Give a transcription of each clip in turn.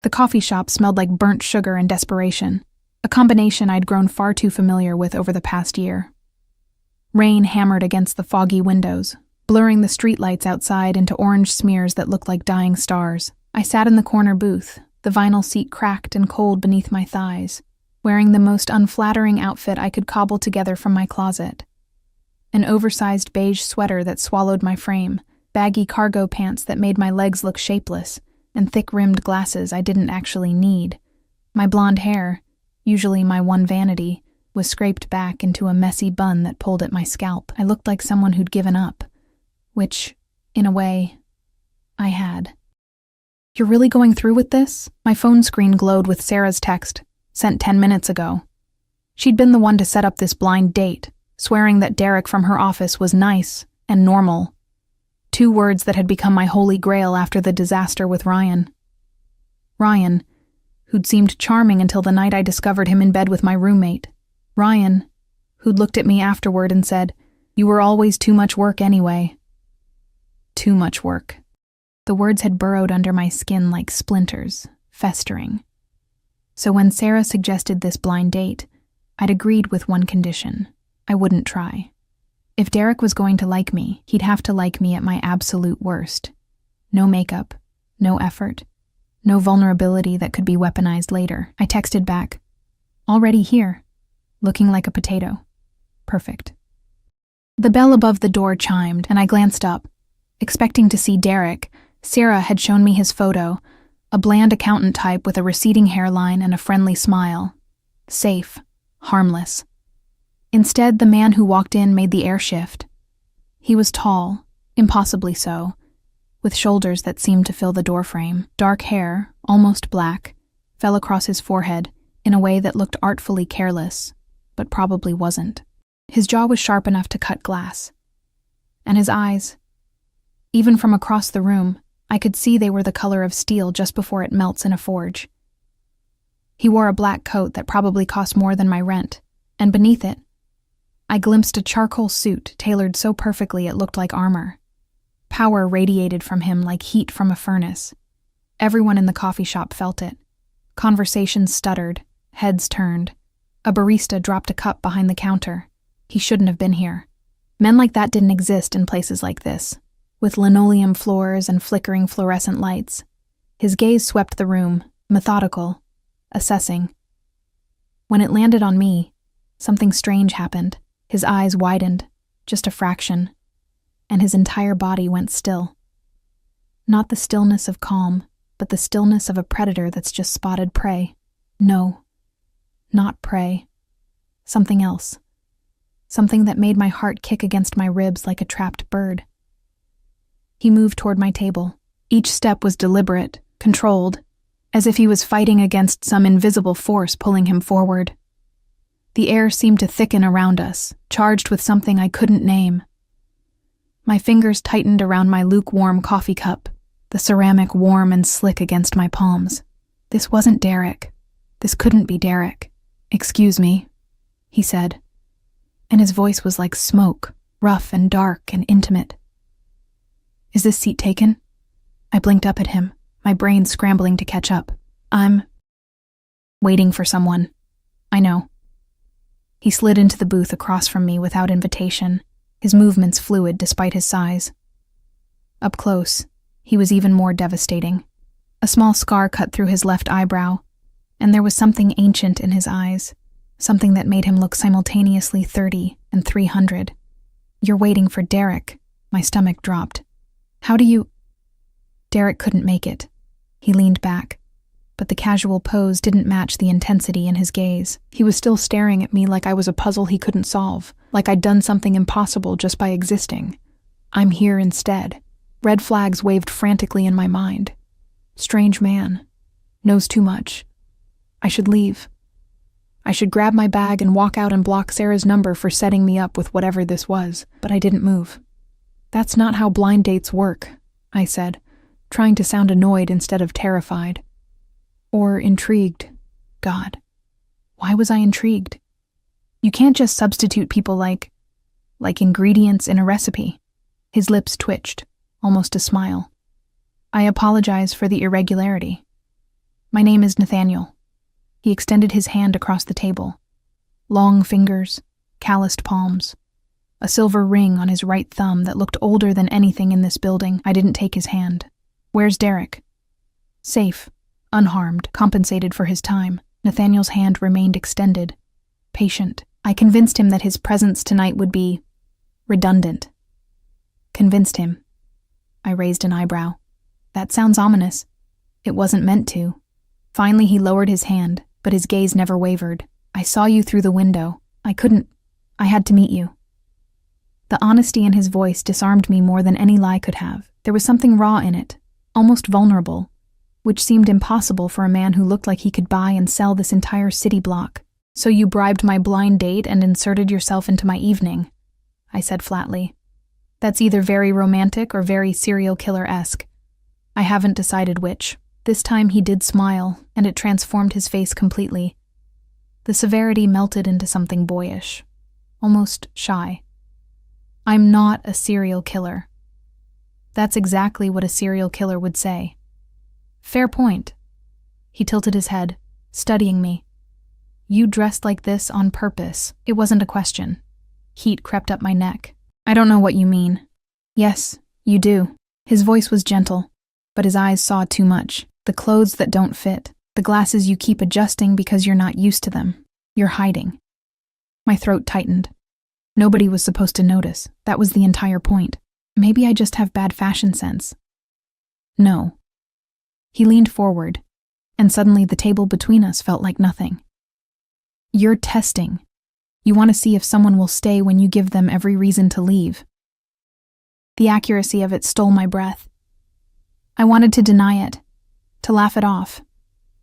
The coffee shop smelled like burnt sugar and desperation, a combination I'd grown far too familiar with over the past year. Rain hammered against the foggy windows, blurring the streetlights outside into orange smears that looked like dying stars. I sat in the corner booth, the vinyl seat cracked and cold beneath my thighs, wearing the most unflattering outfit I could cobble together from my closet. An oversized beige sweater that swallowed my frame, baggy cargo pants that made my legs look shapeless, and thick-rimmed glasses I didn't actually need. My blonde hair, usually my one vanity, was scraped back into a messy bun that pulled at my scalp. I looked like someone who'd given up, which, in a way, I had. "You're really going through with this?" My phone screen glowed with Sarah's text, sent 10 minutes ago. She'd been the one to set up this blind date, swearing that Derek from her office was nice and normal. 2 words that had become my holy grail after the disaster with Ryan. Ryan, who'd seemed charming until the night I discovered him in bed with my roommate. Ryan, who'd looked at me afterward and said, "You were always too much work anyway." Too much work. The words had burrowed under my skin like splinters, festering. So when Sarah suggested this blind date, I'd agreed with one condition: I wouldn't try. If Derek was going to like me, he'd have to like me at my absolute worst. No makeup, no effort, no vulnerability that could be weaponized later. I texted back, "Already here, looking like a potato. Perfect." The bell above the door chimed, and I glanced up. Expecting to see Derek, Sarah had shown me his photo, a bland accountant type with a receding hairline and a friendly smile. Safe, harmless. Instead, the man who walked in made the air shift. He was tall, impossibly so, with shoulders that seemed to fill the doorframe. Dark hair, almost black, fell across his forehead in a way that looked artfully careless, but probably wasn't. His jaw was sharp enough to cut glass. And his eyes, even from across the room, I could see they were the color of steel just before it melts in a forge. He wore a black coat that probably cost more than my rent, and beneath it, I glimpsed a charcoal suit tailored so perfectly it looked like armor. Power radiated from him like heat from a furnace. Everyone in the coffee shop felt it. Conversations stuttered, heads turned. A barista dropped a cup behind the counter. He shouldn't have been here. Men like that didn't exist in places like this, with linoleum floors and flickering fluorescent lights. His gaze swept the room, methodical, assessing. When it landed on me, something strange happened. His eyes widened, just a fraction, and his entire body went still. Not the stillness of calm, but the stillness of a predator that's just spotted prey. No, not prey. Something else. Something that made my heart kick against my ribs like a trapped bird. He moved toward my table. Each step was deliberate, controlled, as if he was fighting against some invisible force pulling him forward. The air seemed to thicken around us, charged with something I couldn't name. My fingers tightened around my lukewarm coffee cup, the ceramic warm and slick against my palms. This wasn't Derek. This couldn't be Derek. "Excuse me," he said, and his voice was like smoke, rough and dark and intimate. "Is this seat taken?" I blinked up at him, my brain scrambling to catch up. "I'm waiting for someone. I know." He slid into the booth across from me without invitation, his movements fluid despite his size. Up close, he was even more devastating. A small scar cut through his left eyebrow, and there was something ancient in his eyes, something that made him look simultaneously 30 and 300. "You're waiting for Derek." My stomach dropped. "How do you—" Derek couldn't make it. He leaned back, but the casual pose didn't match the intensity in his gaze. He was still staring at me like I was a puzzle he couldn't solve, like I'd done something impossible just by existing. I'm here instead. Red flags waved frantically in my mind. Strange man. Knows too much. I should leave. I should grab my bag and walk out and block Sarah's number for setting me up with whatever this was, but I didn't move. "That's not how blind dates work," I said, trying to sound annoyed instead of terrified. Or intrigued. God, why was I intrigued? You can't just substitute people like ingredients in a recipe. His lips twitched, almost a smile. "I apologize for the irregularity." My name is Nathaniel." He extended his hand across the table. Long fingers, calloused palms. A silver ring on his right thumb that looked older than anything in this building. I didn't take his hand. "Where's Derek?" "Safe, unharmed, compensated for his time." Nathaniel's hand remained extended, patient. I convinced him that his presence tonight would be redundant. Convinced him. I raised an eyebrow. That sounds ominous. It wasn't meant to. Finally, he lowered his hand, but his gaze never wavered. "I saw you through the window. I had to meet you." The honesty in his voice disarmed me more than any lie could have. There was something raw in it, almost vulnerable, which seemed impossible for a man who looked like he could buy and sell this entire city block. "So you bribed my blind date and inserted yourself into my evening," I said flatly. "That's either very romantic or very serial killer-esque. I haven't decided which." This time he did smile, and it transformed his face completely. The severity melted into something boyish, almost shy. "I'm not a serial killer." That's exactly what a serial killer would say. "Fair point." He tilted his head, studying me. "You dressed like this on purpose." It wasn't a question. Heat crept up my neck. "I don't know what you mean." "Yes, you do." His voice was gentle, but his eyes saw too much. The clothes that don't fit, the glasses you keep adjusting because you're not used to them. You're hiding. My throat tightened. Nobody was supposed to notice. That was the entire point. Maybe I just have bad fashion sense. No. He leaned forward, and suddenly the table between us felt like nothing. "You're testing. You want to see if someone will stay when you give them every reason to leave." The accuracy of it stole my breath. I wanted to deny it, to laugh it off,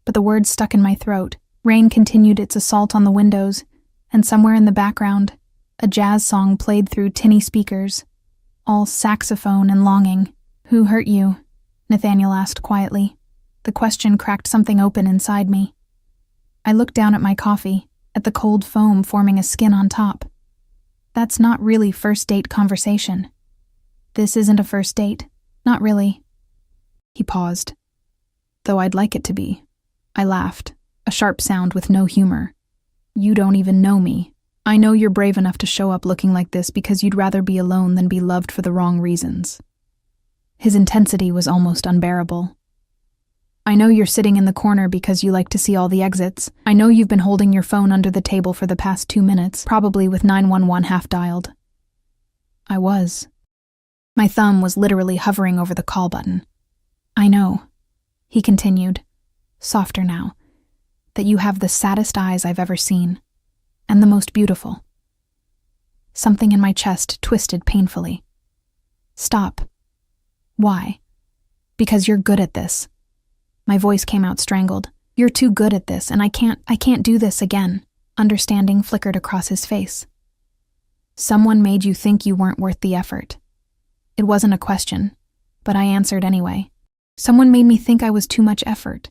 but the words stuck in my throat. Rain continued its assault on the windows, and somewhere in the background, a jazz song played through tinny speakers, all saxophone and longing. "Who hurt you?" Nathaniel asked quietly. The question cracked something open inside me. I looked down at my coffee, at the cold foam forming a skin on top. That's not really first date conversation. This isn't a first date. Not really. He paused. "Though I'd like it to be." I laughed, a sharp sound with no humor. "You don't even know me. I know you're brave enough to show up looking like this because you'd rather be alone than be loved for the wrong reasons." His intensity was almost unbearable. "I know you're sitting in the corner because you like to see all the exits. I know you've been holding your phone under the table for the past 2 minutes, probably with 911 half-dialed." I was. My thumb was literally hovering over the call button. "I know," he continued, softer now, "that you have the saddest eyes I've ever seen, and the most beautiful." Something in my chest twisted painfully. "Stop." "Why?" "Because you're good at this." My voice came out strangled. "You're too good at this, and I can't do this again." Understanding flickered across his face. "Someone made you think you weren't worth the effort." It wasn't a question, but I answered anyway. "Someone made me think I was too much effort.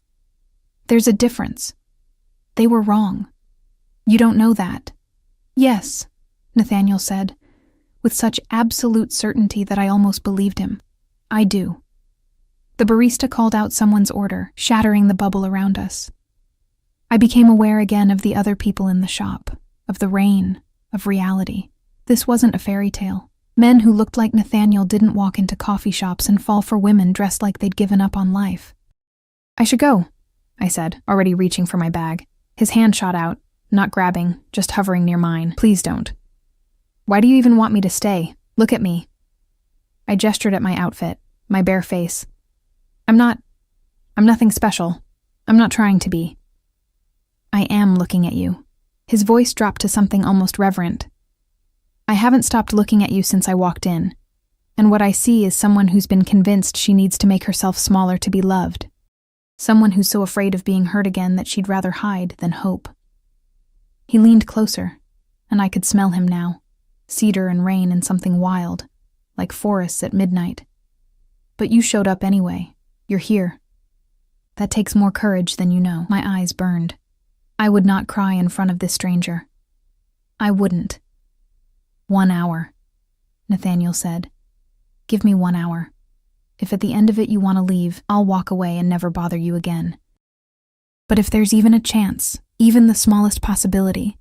There's a difference. They were wrong. You don't know that." "Yes," Nathaniel said, with such absolute certainty that I almost believed him. "I do." The barista called out someone's order, shattering the bubble around us. I became aware again of the other people in the shop, of the rain, of reality. This wasn't a fairy tale. Men who looked like Nathaniel didn't walk into coffee shops and fall for women dressed like they'd given up on life. "I should go," I said, already reaching for my bag. His hand shot out, not grabbing, just hovering near mine. "Please don't." "Why do you even want me to stay? Look at me." I gestured at my outfit, my bare face. I'm nothing special. I'm not trying to be." "I am looking at you." His voice dropped to something almost reverent. "I haven't stopped looking at you since I walked in, and what I see is someone who's been convinced she needs to make herself smaller to be loved. Someone who's so afraid of being hurt again that she'd rather hide than hope." He leaned closer, and I could smell him now, cedar and rain and something wild, like forests at midnight. "But you showed up anyway. You're here. That takes more courage than you know." My eyes burned. I would not cry in front of this stranger. I wouldn't. 1 hour, Nathaniel said. "Give me 1 hour. If at the end of it you want to leave, I'll walk away and never bother you again." But if there's even a chance, even the smallest possibility,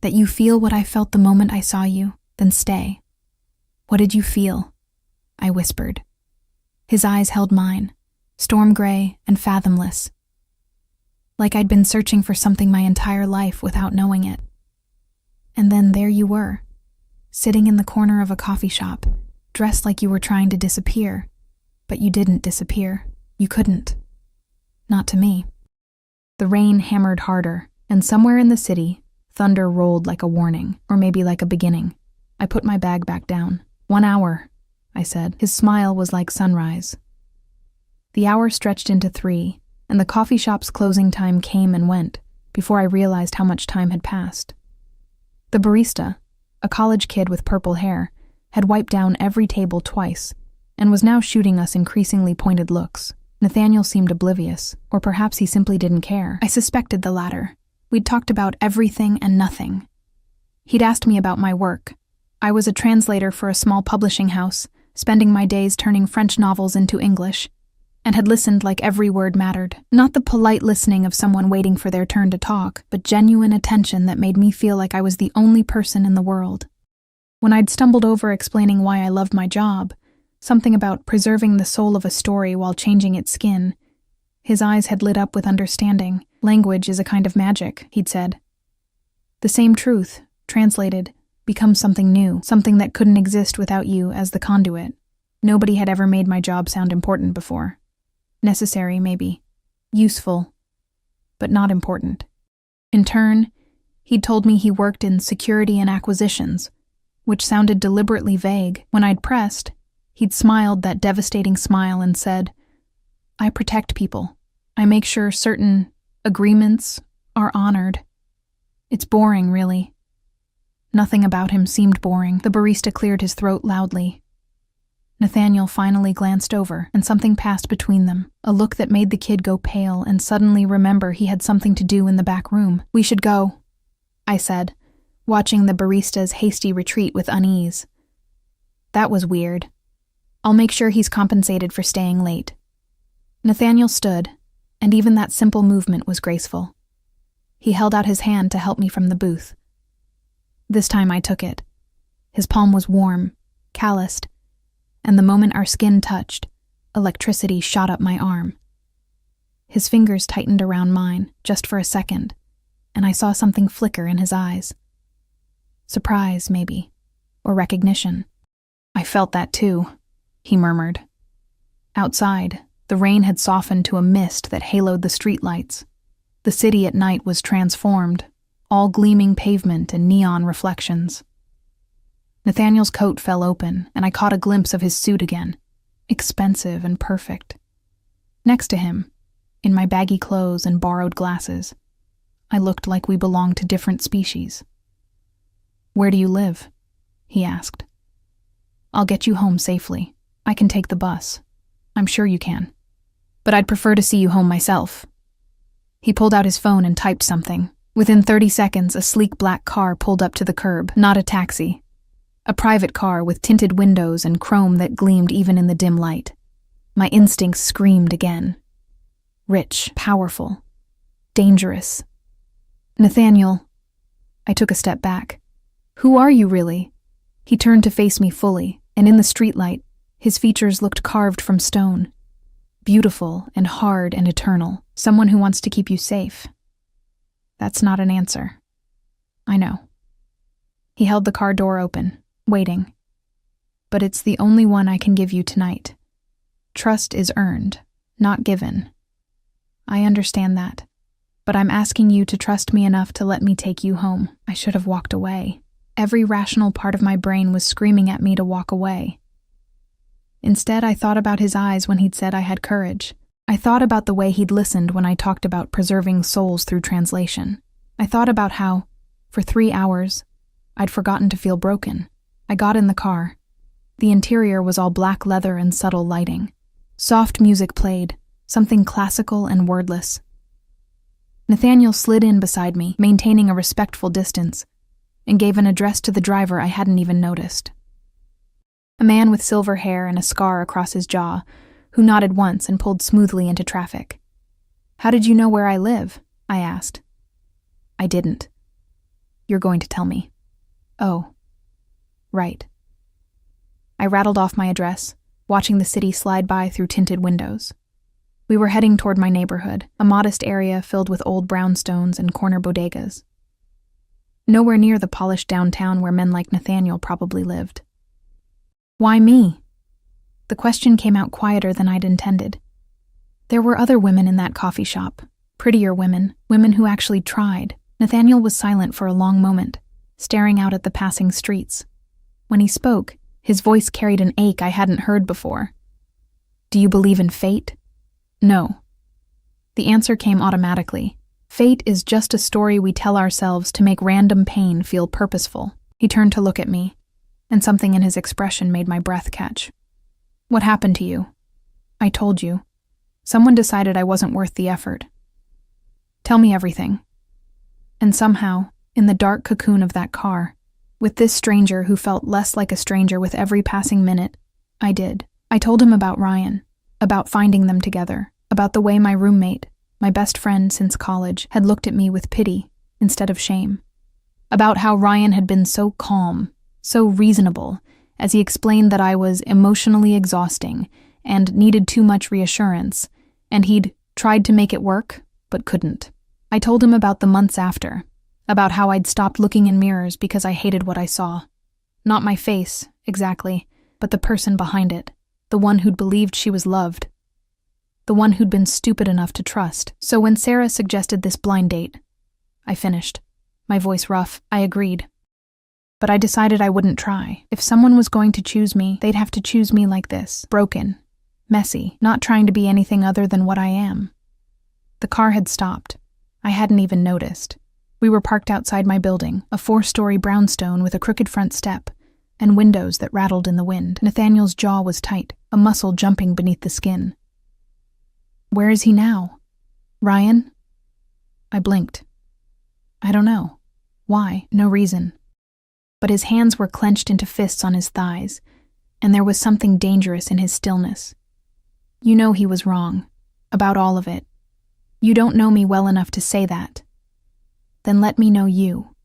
that you feel what I felt the moment I saw you, then stay. What did you feel? I whispered. His eyes held mine, storm gray and fathomless, like I'd been searching for something my entire life without knowing it. And then there you were, sitting in the corner of a coffee shop, dressed like you were trying to disappear. But you didn't disappear. You couldn't. Not to me. The rain hammered harder, and somewhere in the city, thunder rolled like a warning, or maybe like a beginning. I put my bag back down. 1 hour, I said. His smile was like sunrise. The hour stretched into 3, and the coffee shop's closing time came and went before I realized how much time had passed. The barista, a college kid with purple hair, had wiped down every table twice and was now shooting us increasingly pointed looks. Nathaniel seemed oblivious, or perhaps he simply didn't care. I suspected the latter. We'd talked about everything and nothing. He'd asked me about my work. I was a translator for a small publishing house, spending my days turning French novels into English, and had listened like every word mattered. Not the polite listening of someone waiting for their turn to talk, but genuine attention that made me feel like I was the only person in the world. When I'd stumbled over explaining why I loved my job, something about preserving the soul of a story while changing its skin, his eyes had lit up with understanding. Language is a kind of magic, he'd said. The same truth, translated, becomes something new, something that couldn't exist without you as the conduit. Nobody had ever made my job sound important before. Necessary, maybe. Useful. But not important. In turn, he'd told me he worked in security and acquisitions, which sounded deliberately vague. When I'd pressed, he'd smiled that devastating smile and said, I protect people. I make sure certain agreements are honored. It's boring, really. Nothing about him seemed boring. The barista cleared his throat loudly. Nathaniel finally glanced over, and something passed between them, a look that made the kid go pale and suddenly remember he had something to do in the back room. We should go, I said, watching the barista's hasty retreat with unease. That was weird. I'll make sure he's compensated for staying late. Nathaniel stood, and even that simple movement was graceful. He held out his hand to help me from the booth. This time I took it. His palm was warm, calloused, and the moment our skin touched, electricity shot up my arm. His fingers tightened around mine, just for a second, and I saw something flicker in his eyes. Surprise, maybe, or recognition. I felt that too, he murmured. Outside, the rain had softened to a mist that haloed the streetlights. The city at night was transformed, all gleaming pavement and neon reflections. Nathaniel's coat fell open, and I caught a glimpse of his suit again, expensive and perfect. Next to him, in my baggy clothes and borrowed glasses, I looked like we belonged to different species. Where do you live? He asked. I'll get you home safely. I can take the bus. I'm sure you can. But I'd prefer to see you home myself. He pulled out his phone and typed something. Within 30 seconds, a sleek black car pulled up to the curb, not a taxi. A private car with tinted windows and chrome that gleamed even in the dim light. My instincts screamed again. Rich, powerful, dangerous. Nathaniel. I took a step back. Who are you really? He turned to face me fully, and in the streetlight, his features looked carved from stone. Beautiful and hard and eternal. Someone who wants to keep you safe. That's not an answer. I know. He held the car door open, waiting. But it's the only one I can give you tonight. Trust is earned, not given. I understand that, but I'm asking you to trust me enough to let me take you home. I should have walked away. Every rational part of my brain was screaming at me to walk away. Instead, I thought about his eyes when he'd said I had courage. I thought about the way he'd listened when I talked about preserving souls through translation. I thought about how, for 3 hours, I'd forgotten to feel broken. I got in the car. The interior was all black leather and subtle lighting. Soft music played, something classical and wordless. Nathaniel slid in beside me, maintaining a respectful distance, and gave an address to the driver I hadn't even noticed. A man with silver hair and a scar across his jaw, who nodded once and pulled smoothly into traffic. How did you know where I live? I asked. I didn't. You're going to tell me. Oh. Right. I rattled off my address, watching the city slide by through tinted windows. We were heading toward my neighborhood, a modest area filled with old brownstones and corner bodegas. Nowhere near the polished downtown where men like Nathaniel probably lived. Why me? The question came out quieter than I'd intended. There were other women in that coffee shop, prettier women, women who actually tried. Nathaniel was silent for a long moment, staring out at the passing streets. When he spoke, his voice carried an ache I hadn't heard before. Do you believe in fate? No. The answer came automatically. Fate is just a story we tell ourselves to make random pain feel purposeful. He turned to look at me, and something in his expression made my breath catch. What happened to you? I told you. Someone decided I wasn't worth the effort. Tell me everything. And somehow, in the dark cocoon of that car, with this stranger who felt less like a stranger with every passing minute, I did. I told him about Ryan, about finding them together, about the way my roommate, my best friend since college, had looked at me with pity instead of shame, about how Ryan had been so calm, so reasonable, as he explained that I was emotionally exhausting and needed too much reassurance, and he'd tried to make it work, but couldn't. I told him about the months after, about how I'd stopped looking in mirrors because I hated what I saw. Not my face, exactly, but the person behind it, the one who'd believed she was loved, the one who'd been stupid enough to trust. So when Sarah suggested this blind date, I finished. My voice rough, I agreed. But I decided I wouldn't try. If someone was going to choose me, they'd have to choose me like this, broken, messy, not trying to be anything other than what I am. The car had stopped. I hadn't even noticed. We were parked outside my building, a 4-story brownstone with a crooked front step, and windows that rattled in the wind. Nathaniel's jaw was tight, a muscle jumping beneath the skin. Where is he now? Ryan? I blinked. I don't know. Why? No reason. But his hands were clenched into fists on his thighs, and there was something dangerous in his stillness. You know he was wrong. About all of it. You don't know me well enough to say that. Then let me know you.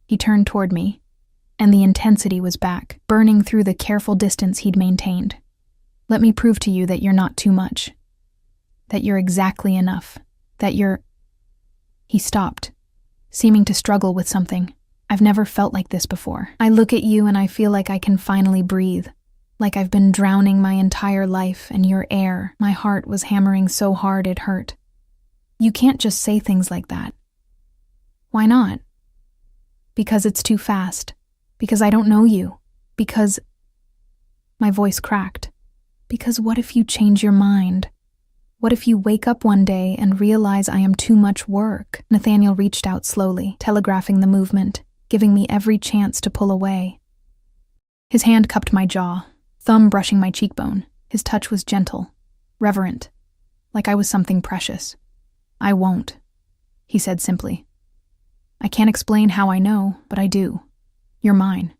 He turned toward me, and the intensity was back, burning through the careful distance he'd maintained. Let me prove to you that you're not too much. That you're exactly enough. That you're... He stopped, seeming to struggle with something. I've never felt like this before. I look at you and I feel like I can finally breathe. Like I've been drowning my entire life and your air. My heart was hammering so hard it hurt. You can't just say things like that. Why not? Because it's too fast. Because I don't know you. Because... My voice cracked. Because what if you change your mind? What if you wake up one day and realize I am too much work? Nathaniel reached out slowly, telegraphing the movement, giving me every chance to pull away. His hand cupped my jaw, thumb brushing my cheekbone. His touch was gentle, reverent, like I was something precious. I won't, he said simply. I can't explain how I know, but I do. You're mine.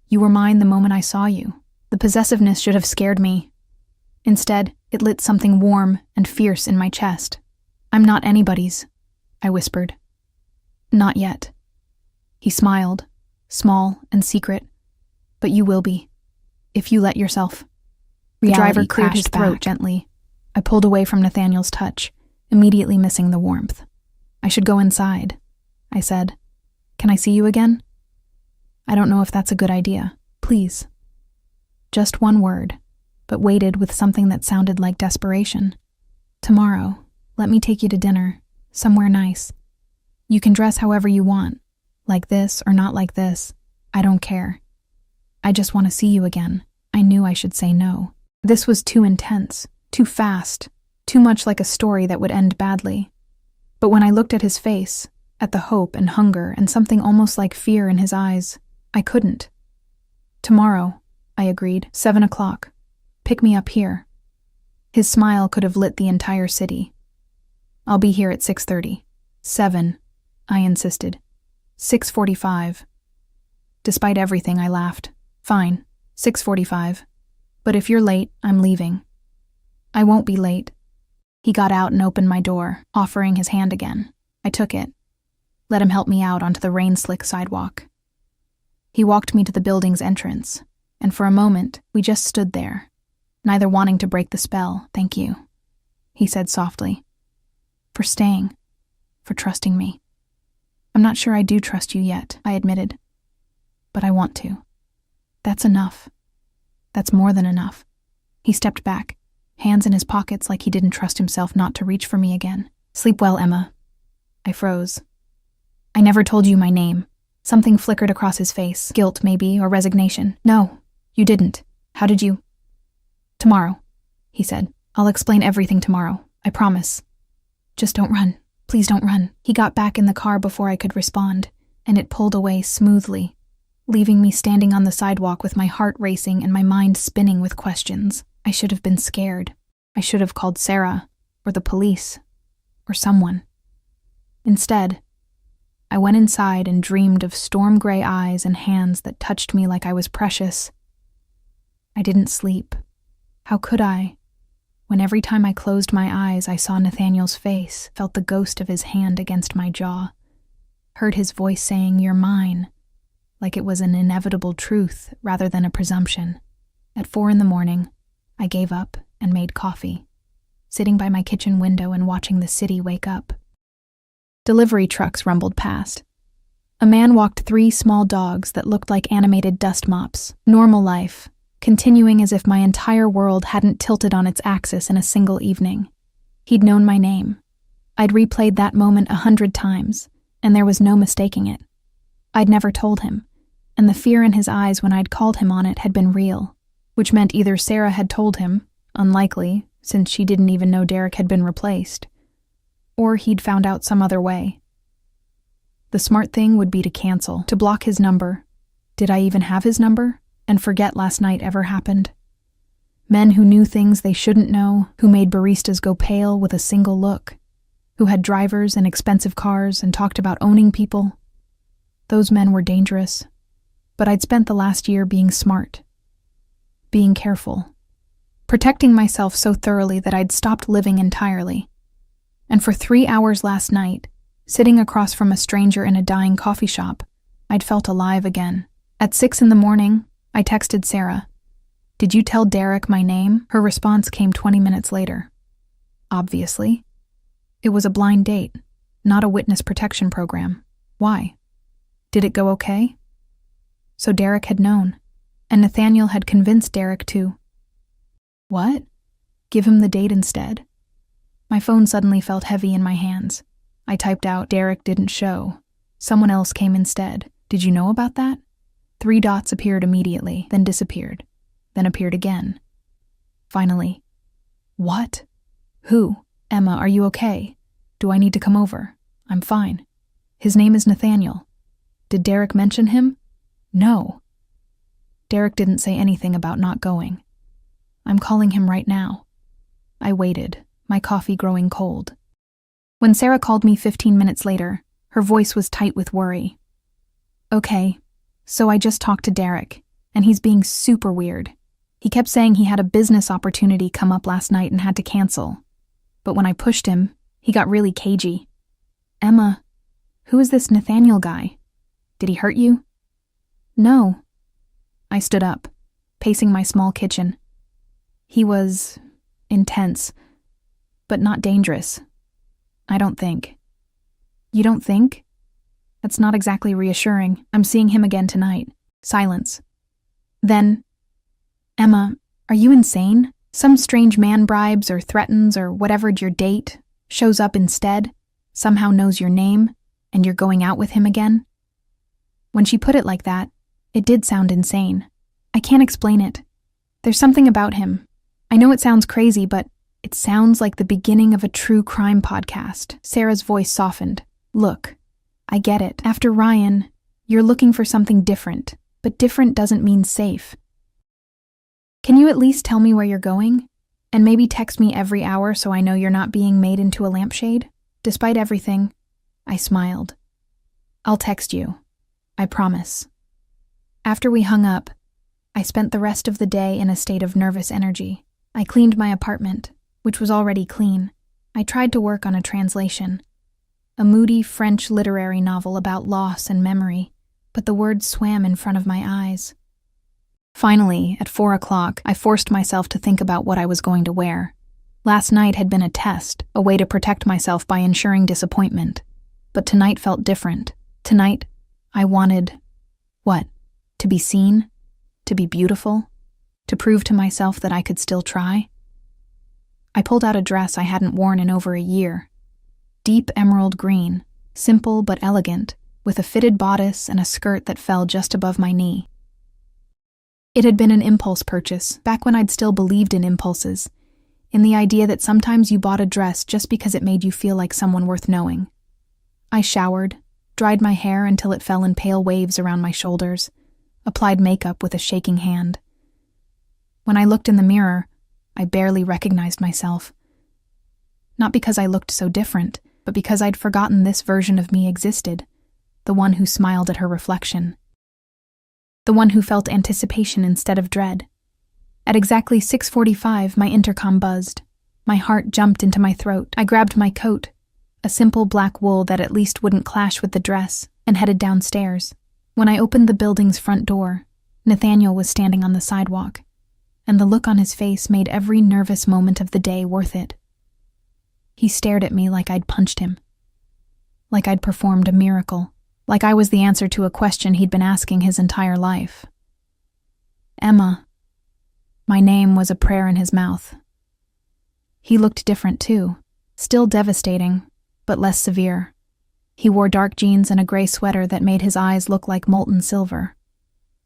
You were mine the moment I saw you. The possessiveness should have scared me. Instead, it lit something warm and fierce in my chest. I'm not anybody's, I whispered. Not yet. He smiled, small and secret. But you will be, if you let yourself. The driver cleared his throat gently. I pulled away from Nathaniel's touch, immediately missing the warmth. I should go inside, I said. Can I see you again? I don't know if that's a good idea. Please. Just one word, but waited with something that sounded like desperation. Tomorrow, let me take you to dinner, somewhere nice. You can dress however you want, like this or not like this. I don't care. I just want to see you again. I knew I should say no. This was too intense, too fast, too much like a story that would end badly. But when I looked at his face, at the hope and hunger and something almost like fear in his eyes, I couldn't. Tomorrow, I agreed, 7 o'clock. Pick me up here. His smile could have lit the entire city. I'll be here at 6:30. 7, I insisted. 6:45. Despite everything, I laughed. Fine, 6:45. But if you're late, I'm leaving. I won't be late. He got out and opened my door, offering his hand again. I took it, let him help me out onto the rain-slick sidewalk. He walked me to the building's entrance, and for a moment, we just stood there, neither wanting to break the spell. "Thank you," he said softly. "For staying, for trusting me." "I'm not sure I do trust you yet," I admitted. "But I want to. That's enough. That's more than enough." He stepped back, hands in his pockets like he didn't trust himself not to reach for me again. "Sleep well, Emma." I froze. "I never told you my name." Something flickered across his face. Guilt, maybe, or resignation. "No, you didn't. How did you?" "Tomorrow," he said. "I'll explain everything tomorrow. I promise. Just don't run. Please don't run." He got back in the car before I could respond, and it pulled away smoothly, leaving me standing on the sidewalk with my heart racing and my mind spinning with questions. I should have been scared. I should have called Sarah, or the police, or someone. Instead, I went inside and dreamed of storm-gray eyes and hands that touched me like I was precious. I didn't sleep. How could I? When every time I closed my eyes, I saw Nathaniel's face, felt the ghost of his hand against my jaw, heard his voice saying, "You're mine," like it was an inevitable truth rather than a presumption. At 4 a.m, I gave up and made coffee, sitting by my kitchen window and watching the city wake up. Delivery trucks rumbled past. A man walked 3 small dogs that looked like animated dust mops. Normal life, continuing as if my entire world hadn't tilted on its axis in a single evening. He'd known my name. I'd replayed that moment 100 times, and there was no mistaking it. I'd never told him, and the fear in his eyes when I'd called him on it had been real, which meant either Sarah had told him, unlikely, since she didn't even know Derek had been replaced, or he'd found out some other way. The smart thing would be to cancel, to block his number. Did I even have his number? And forget last night ever happened. Men who knew things they shouldn't know, who made baristas go pale with a single look, who had drivers and expensive cars and talked about owning people. Those men were dangerous, but I'd spent the last year being smart, being careful, protecting myself so thoroughly that I'd stopped living entirely. And for 3 hours last night, sitting across from a stranger in a dying coffee shop, I'd felt alive again. At 6 a.m, I texted Sarah. "Did you tell Derek my name?" Her response came 20 minutes later. Obviously. It was a blind date, not a witness protection program. Why? Did it go okay? So Derek had known, and Nathaniel had convinced Derek to... What? Give him the date instead? My phone suddenly felt heavy in my hands. I typed out, "Derek didn't show. Someone else came instead. Did you know about that?" 3 dots appeared immediately, then disappeared, then appeared again. Finally, "What? Who? Emma, are you okay? Do I need to come over? I'm fine. His name is Nathaniel. Did Derek mention him? No. Derek didn't say anything about not going. I'm calling him right now." I waited, my coffee growing cold. When Sarah called me 15 minutes later, her voice was tight with worry. "Okay, so I just talked to Derek, and he's being super weird. He kept saying he had a business opportunity come up last night and had to cancel. But when I pushed him, he got really cagey. Emma, who is this Nathaniel guy? Did he hurt you?" "No." I stood up, pacing my small kitchen. "He was intense, but not dangerous. I don't think." "You don't think?" That's not exactly reassuring. I'm seeing him again tonight. Silence. Then, "Emma, are you insane? Some strange man bribes or threatens or whatever'd your date, shows up instead, somehow knows your name, and you're going out with him again?" When she put it like that, it did sound insane. I can't explain it. There's something about him. I know it sounds crazy, but it sounds like the beginning of a true crime podcast. Sarah's voice softened. "Look, I get it. After Ryan, you're looking for something different, but different doesn't mean safe. Can you at least tell me where you're going? And maybe text me every hour so I know you're not being made into a lampshade? Despite everything," I smiled. "I'll text you. I promise." After we hung up, I spent the rest of the day in a state of nervous energy. I cleaned my apartment, which was already clean. I tried to work on a translation. a moody French literary novel about loss and memory, but the words swam in front of my eyes. Finally, at 4 o'clock, I forced myself to think about what I was going to wear. Last night had been a test, a way to protect myself by ensuring disappointment. But tonight felt different. Tonight, I wanted... what? To be seen? To be beautiful? To prove to myself that I could still try? I pulled out a dress I hadn't worn in over a year. Deep emerald green, simple but elegant, with a fitted bodice and a skirt that fell just above my knee. It had been an impulse purchase, back when I'd still believed in impulses, in the idea that sometimes you bought a dress just because it made you feel like someone worth knowing. I showered, dried my hair until it fell in pale waves around my shoulders, applied makeup with a shaking hand. When I looked in the mirror, I barely recognized myself. Not because I looked so different, but because I'd forgotten this version of me existed, the one who smiled at her reflection. The one who felt anticipation instead of dread. At exactly 6:45, my intercom buzzed. My heart jumped into my throat. I grabbed my coat, a simple black wool that at least wouldn't clash with the dress, and headed downstairs. When I opened the building's front door, Nathaniel was standing on the sidewalk, and the look on his face made every nervous moment of the day worth it. He stared at me like I'd punched him, like I'd performed a miracle, like I was the answer to a question he'd been asking his entire life. Emma. My name was a prayer in his mouth. He looked different too, still devastating, but less severe. He wore dark jeans and a gray sweater that made his eyes look like molten silver,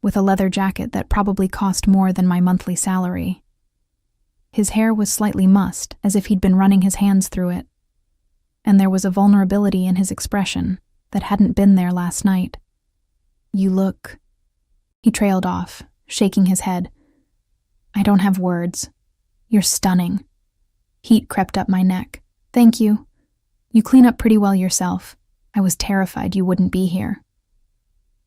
with a leather jacket that probably cost more than my monthly salary. His hair was slightly mussed, as if he'd been running his hands through it, and there was a vulnerability in his expression that hadn't been there last night. You look... He trailed off, shaking his head. I don't have words. You're stunning. Heat crept up my neck. Thank you. You clean up pretty well yourself. I was terrified you wouldn't be here.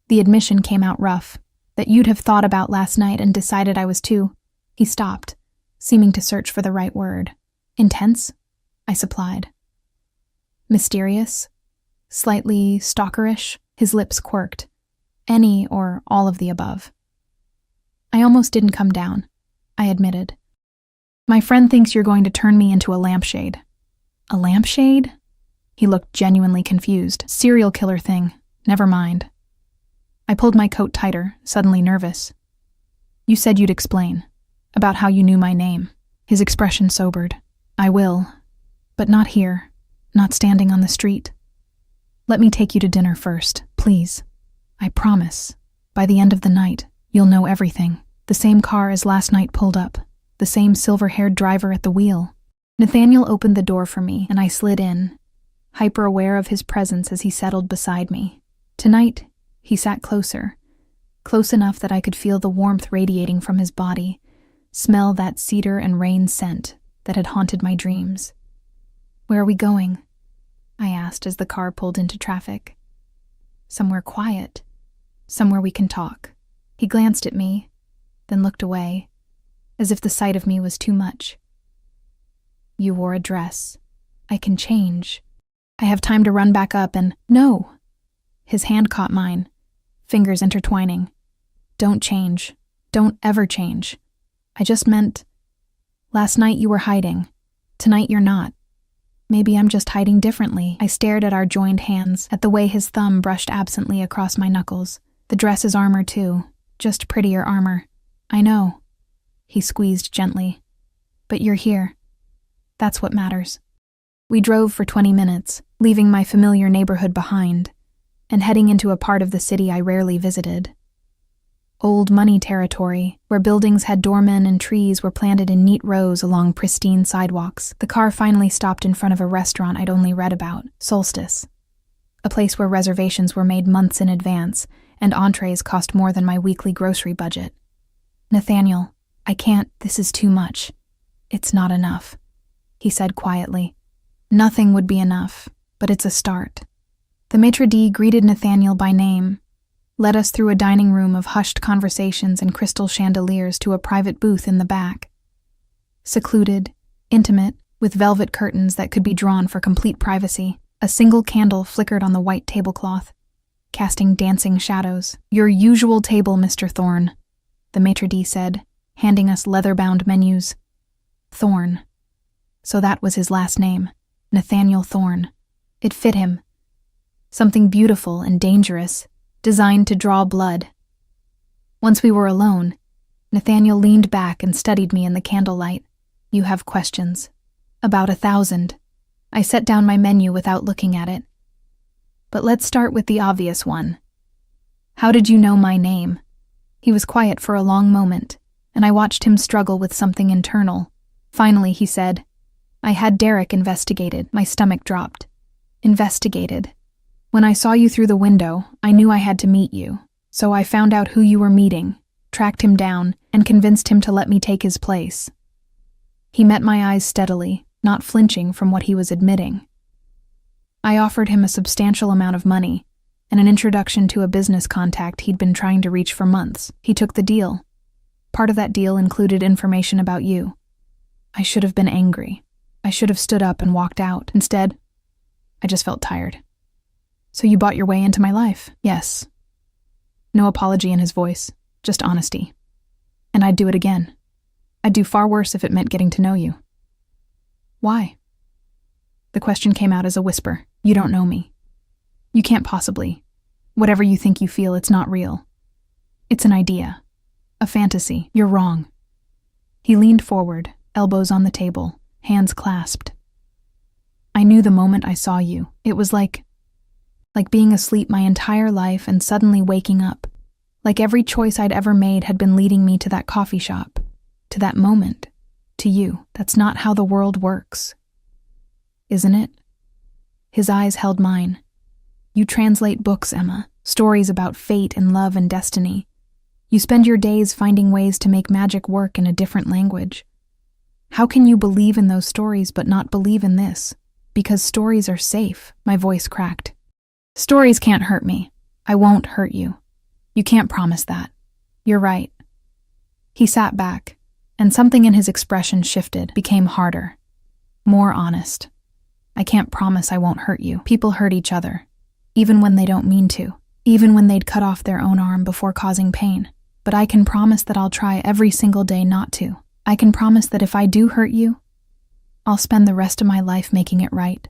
The admission came out rough, that you'd have thought about last night and decided I was too. He stopped, seeming to search for the right word. Intense? I supplied. Mysterious? Slightly stalkerish? His lips quirked. Any or all of the above. I almost didn't come down, I admitted. My friend thinks you're going to turn me into a lampshade. A lampshade? He looked genuinely confused. Serial killer thing. Never mind. I pulled my coat tighter, suddenly nervous. You said you'd explain. About how you knew my name. His expression sobered. I will. But not here. Not standing on the street. Let me take you to dinner first, please. I promise. By the end of the night, you'll know everything. The same car as last night pulled up. The same silver-haired driver at the wheel. Nathaniel opened the door for me, and I slid in, hyper-aware of his presence as he settled beside me. Tonight, he sat closer, close enough that I could feel the warmth radiating from his body, smell that cedar and rain scent that had haunted my dreams. Where are we going? I asked as the car pulled into traffic. Somewhere quiet. Somewhere we can talk. He glanced at me, then looked away, as if the sight of me was too much. You wore a dress. I can change. I have time to run back up and... No! His hand caught mine, fingers intertwining. Don't change. Don't ever change. I just meant... Last night you were hiding. Tonight you're not. Maybe I'm just hiding differently. I stared at our joined hands, at the way his thumb brushed absently across my knuckles. The dress is armor too, just prettier armor. I know. He squeezed gently. But you're here. That's what matters. We drove for 20 minutes, leaving my familiar neighborhood behind, and heading into a part of the city I rarely visited. Old money territory, where buildings had doormen and trees were planted in neat rows along pristine sidewalks. The car finally stopped in front of a restaurant I'd only read about, Solstice. A place where reservations were made months in advance, and entrees cost more than my weekly grocery budget. Nathaniel, I can't, this is too much. It's not enough, he said quietly. Nothing would be enough, but it's a start. The maitre d' greeted Nathaniel by name, led us through a dining room of hushed conversations and crystal chandeliers to a private booth in the back. Secluded, intimate, with velvet curtains that could be drawn for complete privacy. A single candle flickered on the white tablecloth, casting dancing shadows. "Your usual table, Mr. Thorne," the maitre d' said, handing us leather-bound menus. Thorne. So that was his last name, Nathaniel Thorne. It fit him. Something beautiful and dangerous, designed to draw blood. Once we were alone, Nathaniel leaned back and studied me in the candlelight. "You have questions." "About 1,000. I set down my menu without looking at it. "But let's start with the obvious one. How did you know my name?" He was quiet for a long moment, and I watched him struggle with something internal. Finally, he said, "I had Derek investigated." My stomach dropped. "Investigated? When I saw you through the window, I knew I had to meet you, so I found out who you were meeting, tracked him down, and convinced him to let me take his place." He met my eyes steadily, not flinching from what he was admitting. I offered him a substantial amount of money and an introduction to a business contact he'd been trying to reach for months. He took the deal. Part of that deal included information about you. I should have been angry. I should have stood up and walked out. Instead, I just felt tired. "So you bought your way into my life?" "Yes." No apology in his voice, just honesty. "And I'd do it again. I'd do far worse if it meant getting to know you." "Why?" The question came out as a whisper. "You don't know me. You can't possibly. Whatever you think you feel, it's not real. It's an idea. A fantasy. You're wrong." He leaned forward, elbows on the table, hands clasped. "I knew the moment I saw you. It was like being asleep my entire life and suddenly waking up. Like every choice I'd ever made had been leading me to that coffee shop, to that moment, to you. That's not how the world works. Isn't it?" His eyes held mine. "You translate books, Emma, stories about fate and love and destiny. You spend your days finding ways to make magic work in a different language. How can you believe in those stories but not believe in this? Because stories are safe." My voice cracked. "Stories can't hurt me. I won't hurt you. You can't promise that. You're right." He sat back, and something in his expression shifted, became harder, more honest. "I can't promise I won't hurt you. People hurt each other, even when they don't mean to, even when they'd cut off their own arm before causing pain. But I can promise that I'll try every single day not to. I can promise that if I do hurt you, I'll spend the rest of my life making it right."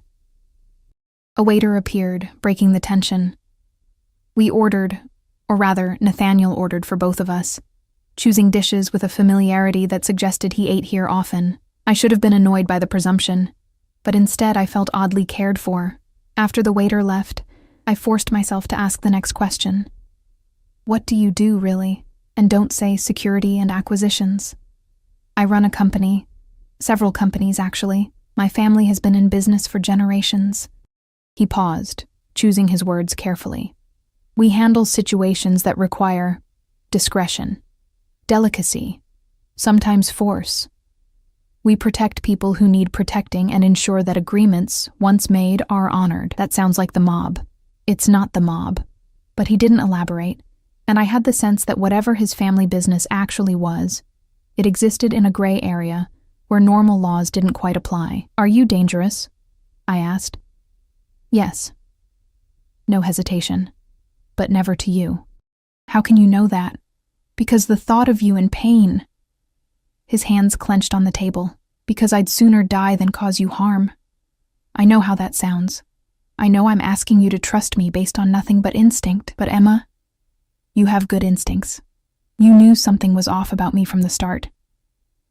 A waiter appeared, breaking the tension. We ordered, or rather, Nathaniel ordered for both of us, choosing dishes with a familiarity that suggested he ate here often. I should have been annoyed by the presumption, but instead I felt oddly cared for. After the waiter left, I forced myself to ask the next question. "What do you do, really? And don't say security and acquisitions." "I run a company. Several companies, actually. My family has been in business for generations." He paused, choosing his words carefully. "We handle situations that require discretion, delicacy, sometimes force. We protect people who need protecting and ensure that agreements, once made, are honored." That sounds like the mob. It's not the mob. But he didn't elaborate, and I had the sense that whatever his family business actually was, it existed in a gray area where normal laws didn't quite apply. "Are you dangerous?" I asked. "Yes." No hesitation. "But never to you." "How can you know that?" "Because the thought of you in pain." His hands clenched on the table. "Because I'd sooner die than cause you harm. I know how that sounds. I know I'm asking you to trust me based on nothing but instinct. But Emma, you have good instincts. You knew something was off about me from the start.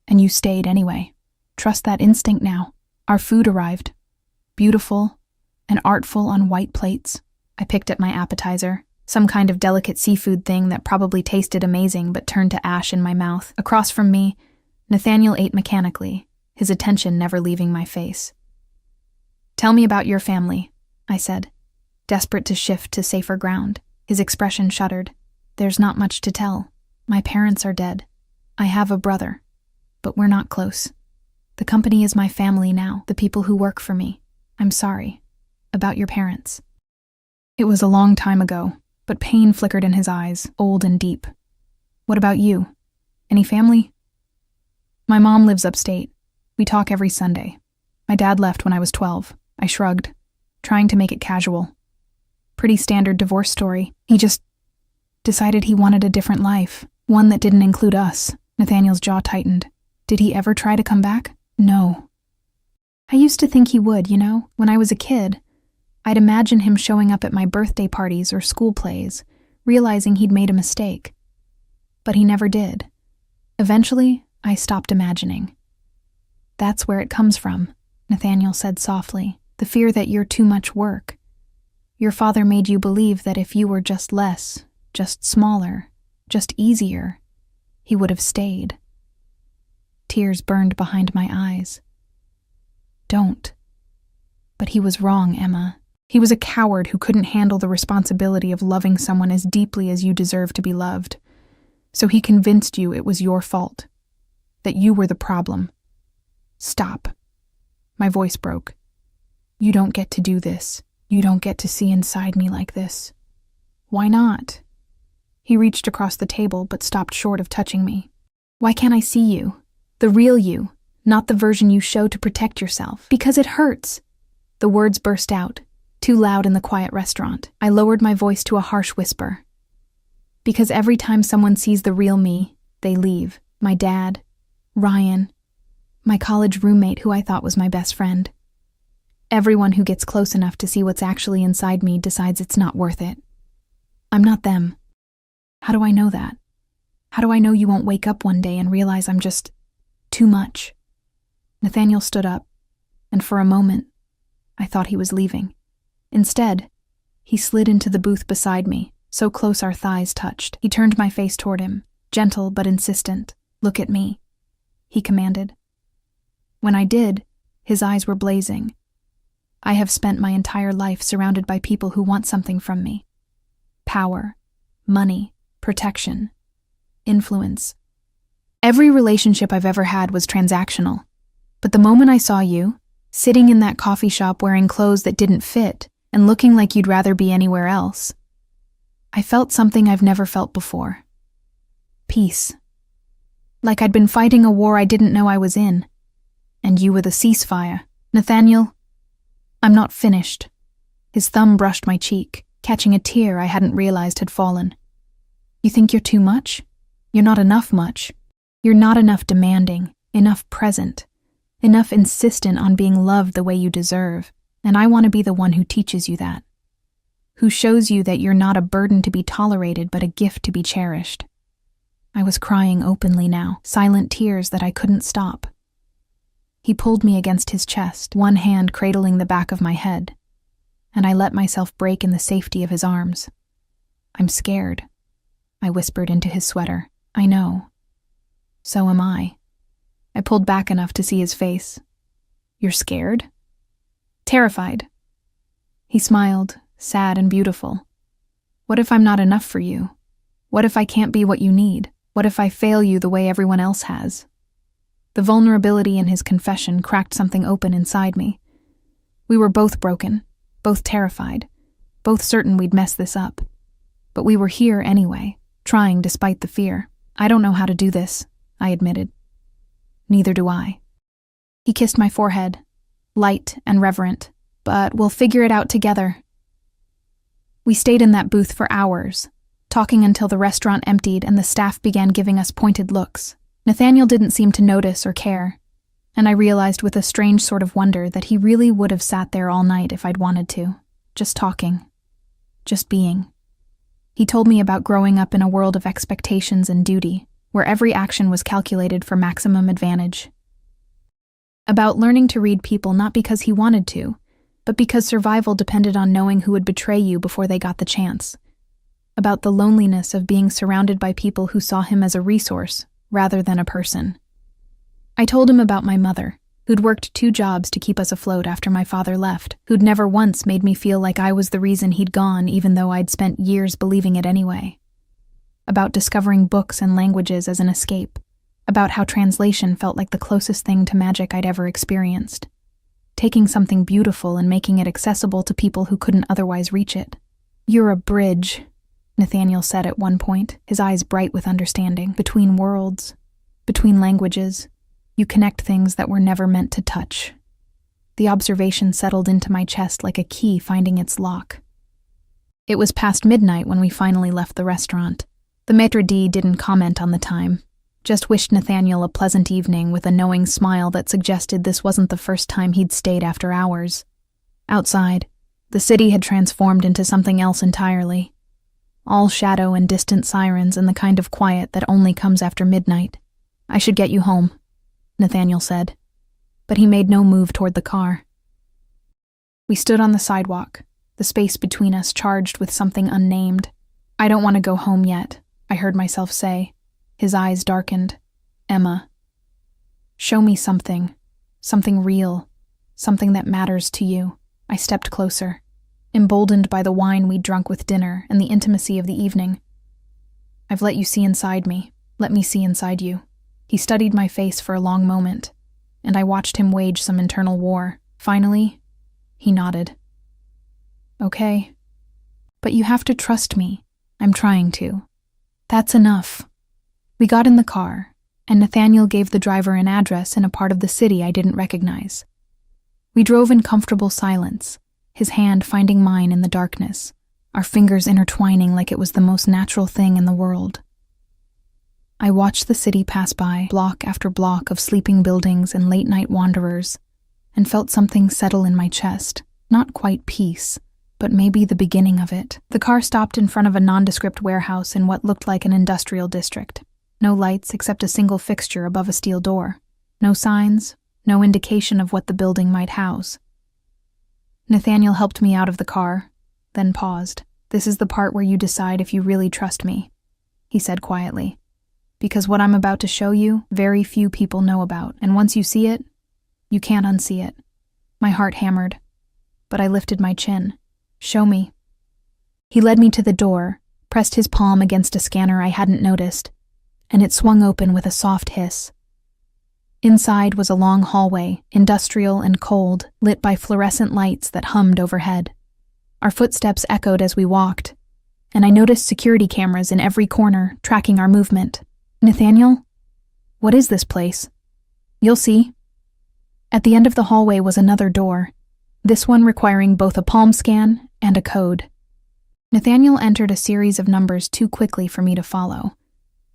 And you stayed anyway. Trust that instinct now." Our food arrived. Beautiful and artful on white plates. I picked at my appetizer, some kind of delicate seafood thing that probably tasted amazing but turned to ash in my mouth. Across from me, Nathaniel ate mechanically, his attention never leaving my face. "Tell me about your family," I said, desperate to shift to safer ground. His expression shuddered. "There's not much to tell. My parents are dead. I have a brother, but we're not close. The company is my family now, the people who work for me. I'm sorry. About your parents." It was a long time ago, but pain flickered in his eyes, old and deep. "What about you? Any family?" "My mom lives upstate. We talk every Sunday. My dad left when I was 12. I shrugged, trying to make it casual. Pretty standard divorce story. He just decided he wanted a different life, one that didn't include us. Nathaniel's jaw tightened. Did he ever try to come back? No. I used to think he would, when I was a kid. I'd imagine him showing up at my birthday parties or school plays, realizing he'd made a mistake. But he never did. Eventually, I stopped imagining. That's where it comes from, Nathaniel said softly. The fear that you're too much work. Your father made you believe that if you were just less, just smaller, just easier, he would have stayed. Tears burned behind my eyes. Don't. But he was wrong, Emma. He was a coward who couldn't handle the responsibility of loving someone as deeply as you deserve to be loved. So he convinced you it was your fault, that you were the problem. Stop. My voice broke. You don't get to do this. You don't get to see inside me like this. Why not? He reached across the table but stopped short of touching me. Why can't I see you? The real you, not the version you show to protect yourself. Because it hurts. The words burst out, too loud in the quiet restaurant. I lowered my voice to a harsh whisper. Because every time someone sees the real me, they leave. My dad, Ryan, my college roommate who I thought was my best friend. Everyone who gets close enough to see what's actually inside me decides it's not worth it. I'm not them. How do I know that? How do I know you won't wake up one day and realize I'm just too much? Nathaniel stood up, and for a moment, I thought he was leaving. Instead, he slid into the booth beside me, so close our thighs touched. He turned my face toward him, gentle but insistent. Look at me, he commanded. When I did, his eyes were blazing. I have spent my entire life surrounded by people who want something from me. Power, money, protection, influence. Every relationship I've ever had was transactional. But the moment I saw you, sitting in that coffee shop wearing clothes that didn't fit and looking like you'd rather be anywhere else, I felt something I've never felt before. Peace. Like I'd been fighting a war I didn't know I was in. And you were the ceasefire. Nathaniel, I'm not finished. His thumb brushed my cheek, catching a tear I hadn't realized had fallen. You think you're too much? You're not enough much. You're not enough demanding, enough present, enough insistent on being loved the way you deserve, and I want to be the one who teaches you that. Who shows you that you're not a burden to be tolerated but a gift to be cherished. I was crying openly now, silent tears that I couldn't stop. He pulled me against his chest, one hand cradling the back of my head, and I let myself break in the safety of his arms. I'm scared, I whispered into his sweater. I know. So am I. I pulled back enough to see his face. You're scared? Terrified. He smiled, sad and beautiful. What if I'm not enough for you? What if I can't be what you need? What if I fail you the way everyone else has? The vulnerability in his confession cracked something open inside me. We were both broken, both terrified, both certain we'd mess this up. But we were here anyway, trying despite the fear. I don't know how to do this, I admitted. Neither do I. He kissed my forehead, light and reverent, but we'll figure it out together. We stayed in that booth for hours, talking until the restaurant emptied and the staff began giving us pointed looks. Nathaniel didn't seem to notice or care, and I realized with a strange sort of wonder that he really would have sat there all night if I'd wanted to, just talking, just being. He told me about growing up in a world of expectations and duty, where every action was calculated for maximum advantage. About learning to read people not because he wanted to, but because survival depended on knowing who would betray you before they got the chance. About the loneliness of being surrounded by people who saw him as a resource rather than a person. I told him about my mother, who'd worked 2 jobs to keep us afloat after my father left, who'd never once made me feel like I was the reason he'd gone even though I'd spent years believing it anyway. About discovering books and languages as an escape. About how translation felt like the closest thing to magic I'd ever experienced. Taking something beautiful and making it accessible to people who couldn't otherwise reach it. You're a bridge, Nathaniel said at one point, his eyes bright with understanding. Between worlds, between languages, you connect things that were never meant to touch. The observation settled into my chest like a key finding its lock. It was past midnight when we finally left the restaurant. The maître d' didn't comment on the time, just wished Nathaniel a pleasant evening with a knowing smile that suggested this wasn't the first time he'd stayed after hours. Outside, the city had transformed into something else entirely. All shadow and distant sirens and the kind of quiet that only comes after midnight. "I should get you home," Nathaniel said, but he made no move toward the car. We stood on the sidewalk, the space between us charged with something unnamed. "I don't want to go home yet," I heard myself say. His eyes darkened. "Emma, show me something real, something that matters to you." I stepped closer, emboldened by the wine we'd drunk with dinner and the intimacy of the evening. "I've let you see inside me. Let me see inside you." He studied my face for a long moment, and I watched him wage some internal war. Finally, he nodded. "Okay. But you have to trust me. I'm trying to. That's enough." We got in the car, and Nathaniel gave the driver an address in a part of the city I didn't recognize. We drove in comfortable silence, his hand finding mine in the darkness, our fingers intertwining like it was the most natural thing in the world. I watched the city pass by, block after block of sleeping buildings and late-night wanderers, and felt something settle in my chest. Not quite peace, but maybe the beginning of it. The car stopped in front of a nondescript warehouse in what looked like an industrial district. No lights except a single fixture above a steel door. No signs, no indication of what the building might house. Nathaniel helped me out of the car, then paused. "This is the part where you decide if you really trust me," he said quietly. "Because what I'm about to show you, very few people know about, and once you see it, you can't unsee it." My heart hammered, but I lifted my chin. "Show me." He led me to the door, pressed his palm against a scanner I hadn't noticed, and it swung open with a soft hiss. Inside was a long hallway, industrial and cold, lit by fluorescent lights that hummed overhead. Our footsteps echoed as we walked, and I noticed security cameras in every corner, tracking our movement. "Nathaniel, what is this place?" "You'll see." At the end of the hallway was another door, this one requiring both a palm scan and a code. Nathaniel entered a series of numbers too quickly for me to follow,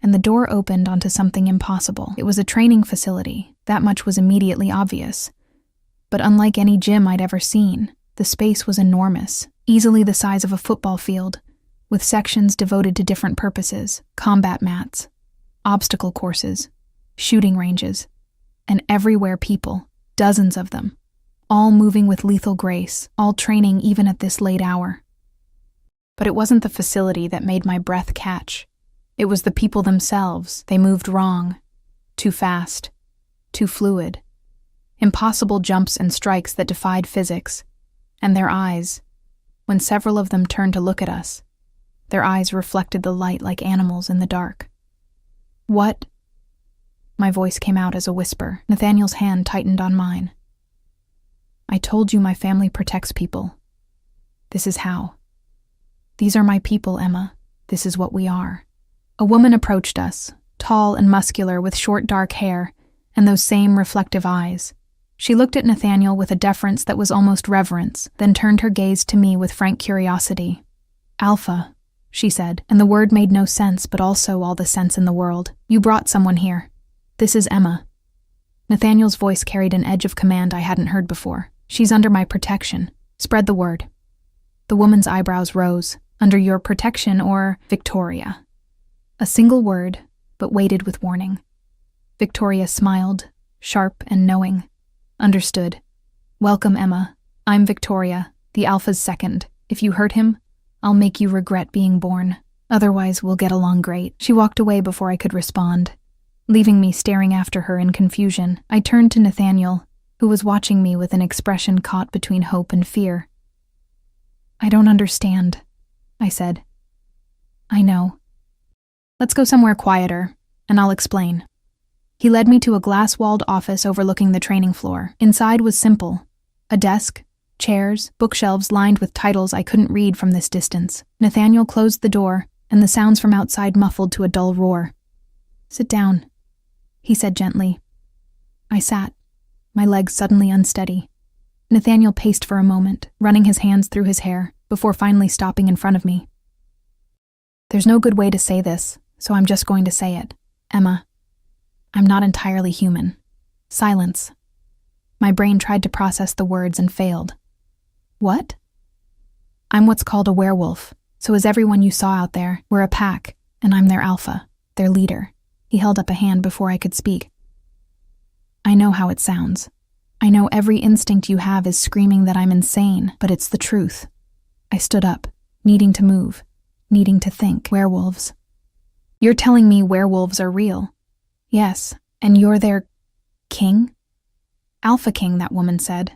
and the door opened onto something impossible. It was a training facility, that much was immediately obvious. But unlike any gym I'd ever seen, the space was enormous, easily the size of a football field, with sections devoted to different purposes: combat mats, obstacle courses, shooting ranges, and everywhere people, dozens of them, all moving with lethal grace, all training even at this late hour. But it wasn't the facility that made my breath catch. It was the people themselves. They moved wrong, too fast, too fluid. Impossible jumps and strikes that defied physics. And their eyes, when several of them turned to look at us, their eyes reflected the light like animals in the dark. "What?" My voice came out as a whisper. Nathaniel's hand tightened on mine. "I told you my family protects people. This is how. These are my people, Emma. This is what we are." A woman approached us, tall and muscular with short dark hair and those same reflective eyes. She looked at Nathaniel with a deference that was almost reverence, then turned her gaze to me with frank curiosity. "Alpha," she said, and the word made no sense but also all the sense in the world. "You brought someone here. This is Emma." Nathaniel's voice carried an edge of command I hadn't heard before. "She's under my protection. Spread the word." The woman's eyebrows rose. "Under your protection or Victoria?" A single word, but weighted with warning. Victoria smiled, sharp and knowing. "Understood. Welcome, Emma. I'm Victoria, the Alpha's second. If you hurt him, I'll make you regret being born. Otherwise, we'll get along great." She walked away before I could respond, leaving me staring after her in confusion. I turned to Nathaniel, who was watching me with an expression caught between hope and fear. "I don't understand," I said. "I know. Let's go somewhere quieter, and I'll explain." He led me to a glass-walled office overlooking the training floor. Inside was simple: a desk, chairs, bookshelves lined with titles I couldn't read from this distance. Nathaniel closed the door, and the sounds from outside muffled to a dull roar. "Sit down," he said gently. I sat, my legs suddenly unsteady. Nathaniel paced for a moment, running his hands through his hair, before finally stopping in front of me. There's no good way to say this, so I'm just going to say it. Emma, I'm not entirely human. Silence. My brain tried to process the words and failed. What? I'm what's called a werewolf, so as everyone you saw out there, we're a pack, and I'm their alpha, their leader. He held up a hand before I could speak. I know how it sounds. I know every instinct you have is screaming that I'm insane, but it's the truth. I stood up, needing to move, needing to think. Werewolves. You're telling me werewolves are real? Yes, and you're their king? Alpha King, that woman said.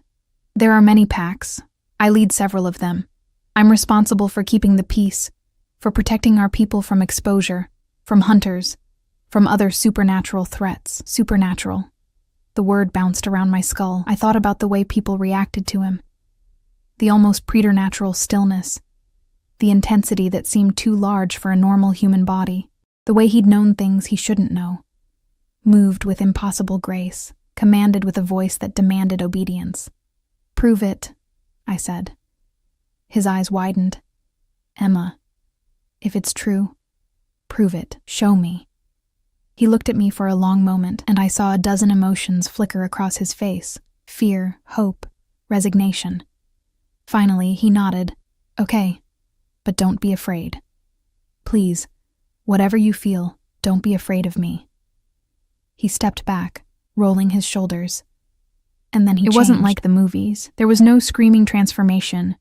There are many packs. I lead several of them. I'm responsible for keeping the peace, for protecting our people from exposure, from hunters, from other supernatural threats. Supernatural. The word bounced around my skull. I thought about the way people reacted to him. The almost preternatural stillness. The intensity that seemed too large for a normal human body. The way he'd known things he shouldn't know. Moved with impossible grace. Commanded with a voice that demanded obedience. Prove it, I said. His eyes widened. Emma, if it's true, prove it. Show me. He looked at me for a long moment, and I saw a dozen emotions flicker across his face. Fear, hope, resignation. Finally, he nodded. Okay, but don't be afraid. Please, whatever you feel, don't be afraid of me. He stepped back, rolling his shoulders. And then he changed. It wasn't like the movies. There was no screaming transformation,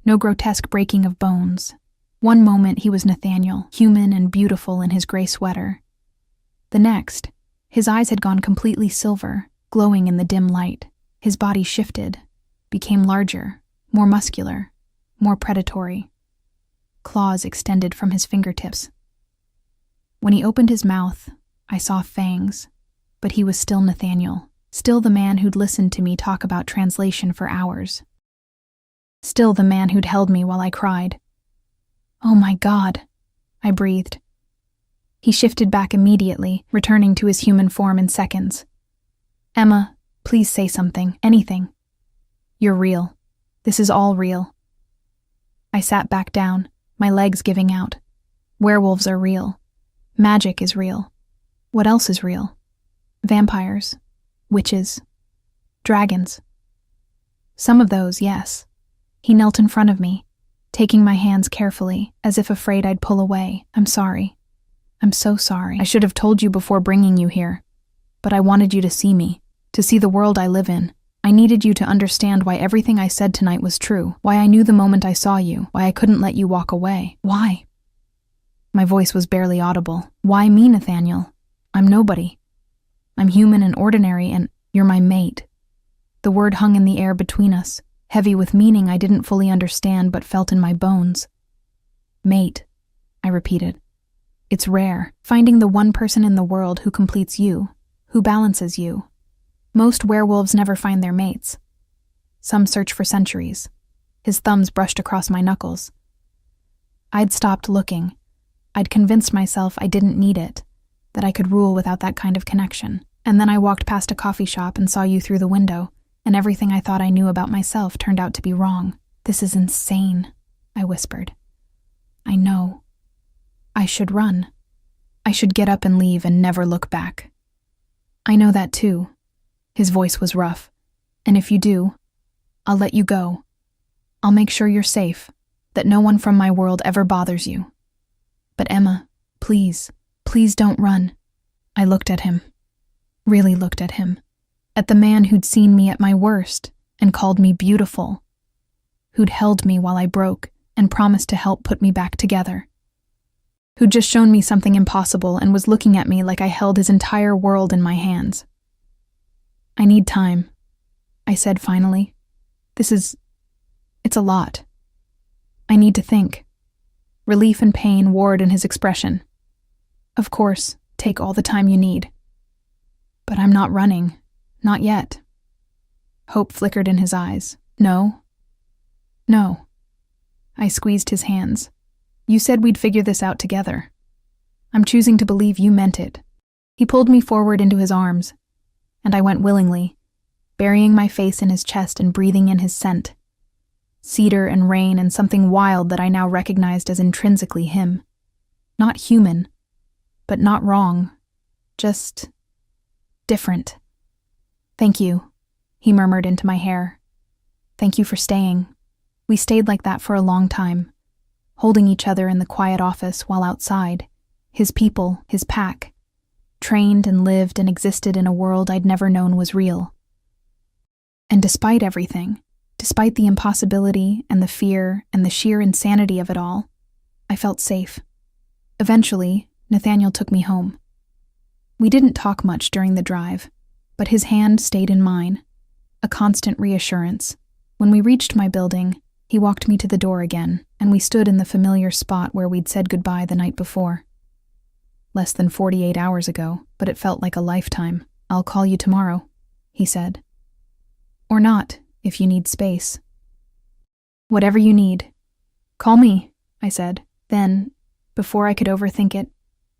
no grotesque breaking of bones. One moment he was Nathaniel, human and beautiful in his gray sweater. The next, his eyes had gone completely silver, glowing in the dim light. His body shifted, became larger, more muscular, more predatory. Claws extended from his fingertips. When he opened his mouth, I saw fangs, but he was still Nathaniel, still the man who'd listened to me talk about translation for hours. Still the man who'd held me while I cried. Oh my God, I breathed. He shifted back immediately, returning to his human form in seconds. Emma, please say something, anything. You're real. This is all real. I sat back down, my legs giving out. Werewolves are real. Magic is real. What else is real? Vampires, witches, dragons. Some of those, yes. He knelt in front of me, taking my hands carefully, as if afraid I'd pull away. I'm sorry. I'm so sorry. I should have told you before bringing you here. But I wanted you to see me, to see the world I live in. I needed you to understand why everything I said tonight was true, why I knew the moment I saw you, why I couldn't let you walk away. Why? My voice was barely audible. Why me, Nathaniel? I'm nobody. I'm human and ordinary, and you're my mate. The word hung in the air between us, heavy with meaning I didn't fully understand but felt in my bones. Mate, I repeated. It's rare, finding the one person in the world who completes you, who balances you. Most werewolves never find their mates. Some search for centuries. His thumbs brushed across my knuckles. I'd stopped looking. I'd convinced myself I didn't need it, that I could rule without that kind of connection. And then I walked past a coffee shop and saw you through the window, and everything I thought I knew about myself turned out to be wrong. This is insane, I whispered. I know. I should run. I should get up and leave and never look back. I know that too. His voice was rough. And if you do, I'll let you go. I'll make sure you're safe, that no one from my world ever bothers you. But Emma, please, please don't run. I looked at him. Really looked at him. At the man who'd seen me at my worst and called me beautiful. Who'd held me while I broke and promised to help put me back together. Who'd just shown me something impossible and was looking at me like I held his entire world in my hands. I need time, I said finally. It's a lot. I need to think. Relief and pain warred in his expression. Of course, take all the time you need. But I'm not running. Not yet. Hope flickered in his eyes. No. No. I squeezed his hands. You said we'd figure this out together. I'm choosing to believe you meant it. He pulled me forward into his arms, and I went willingly, burying my face in his chest and breathing in his scent. Cedar and rain and something wild that I now recognized as intrinsically him. Not human, but not wrong. Just different. "Thank you," he murmured into my hair. "Thank you for staying." We stayed like that for a long time, holding each other in the quiet office while outside, his people, his pack, trained and lived and existed in a world I'd never known was real. And despite everything, despite the impossibility and the fear and the sheer insanity of it all, I felt safe. Eventually, Nathaniel took me home. We didn't talk much during the drive, but his hand stayed in mine, a constant reassurance. When we reached my building, he walked me to the door again, and we stood in the familiar spot where we'd said goodbye the night before. "Less than 48 hours ago, but it felt like a lifetime. I'll call you tomorrow," he said. "Or not, if you need space." "Whatever you need. Call me," I said. Then, before I could overthink it,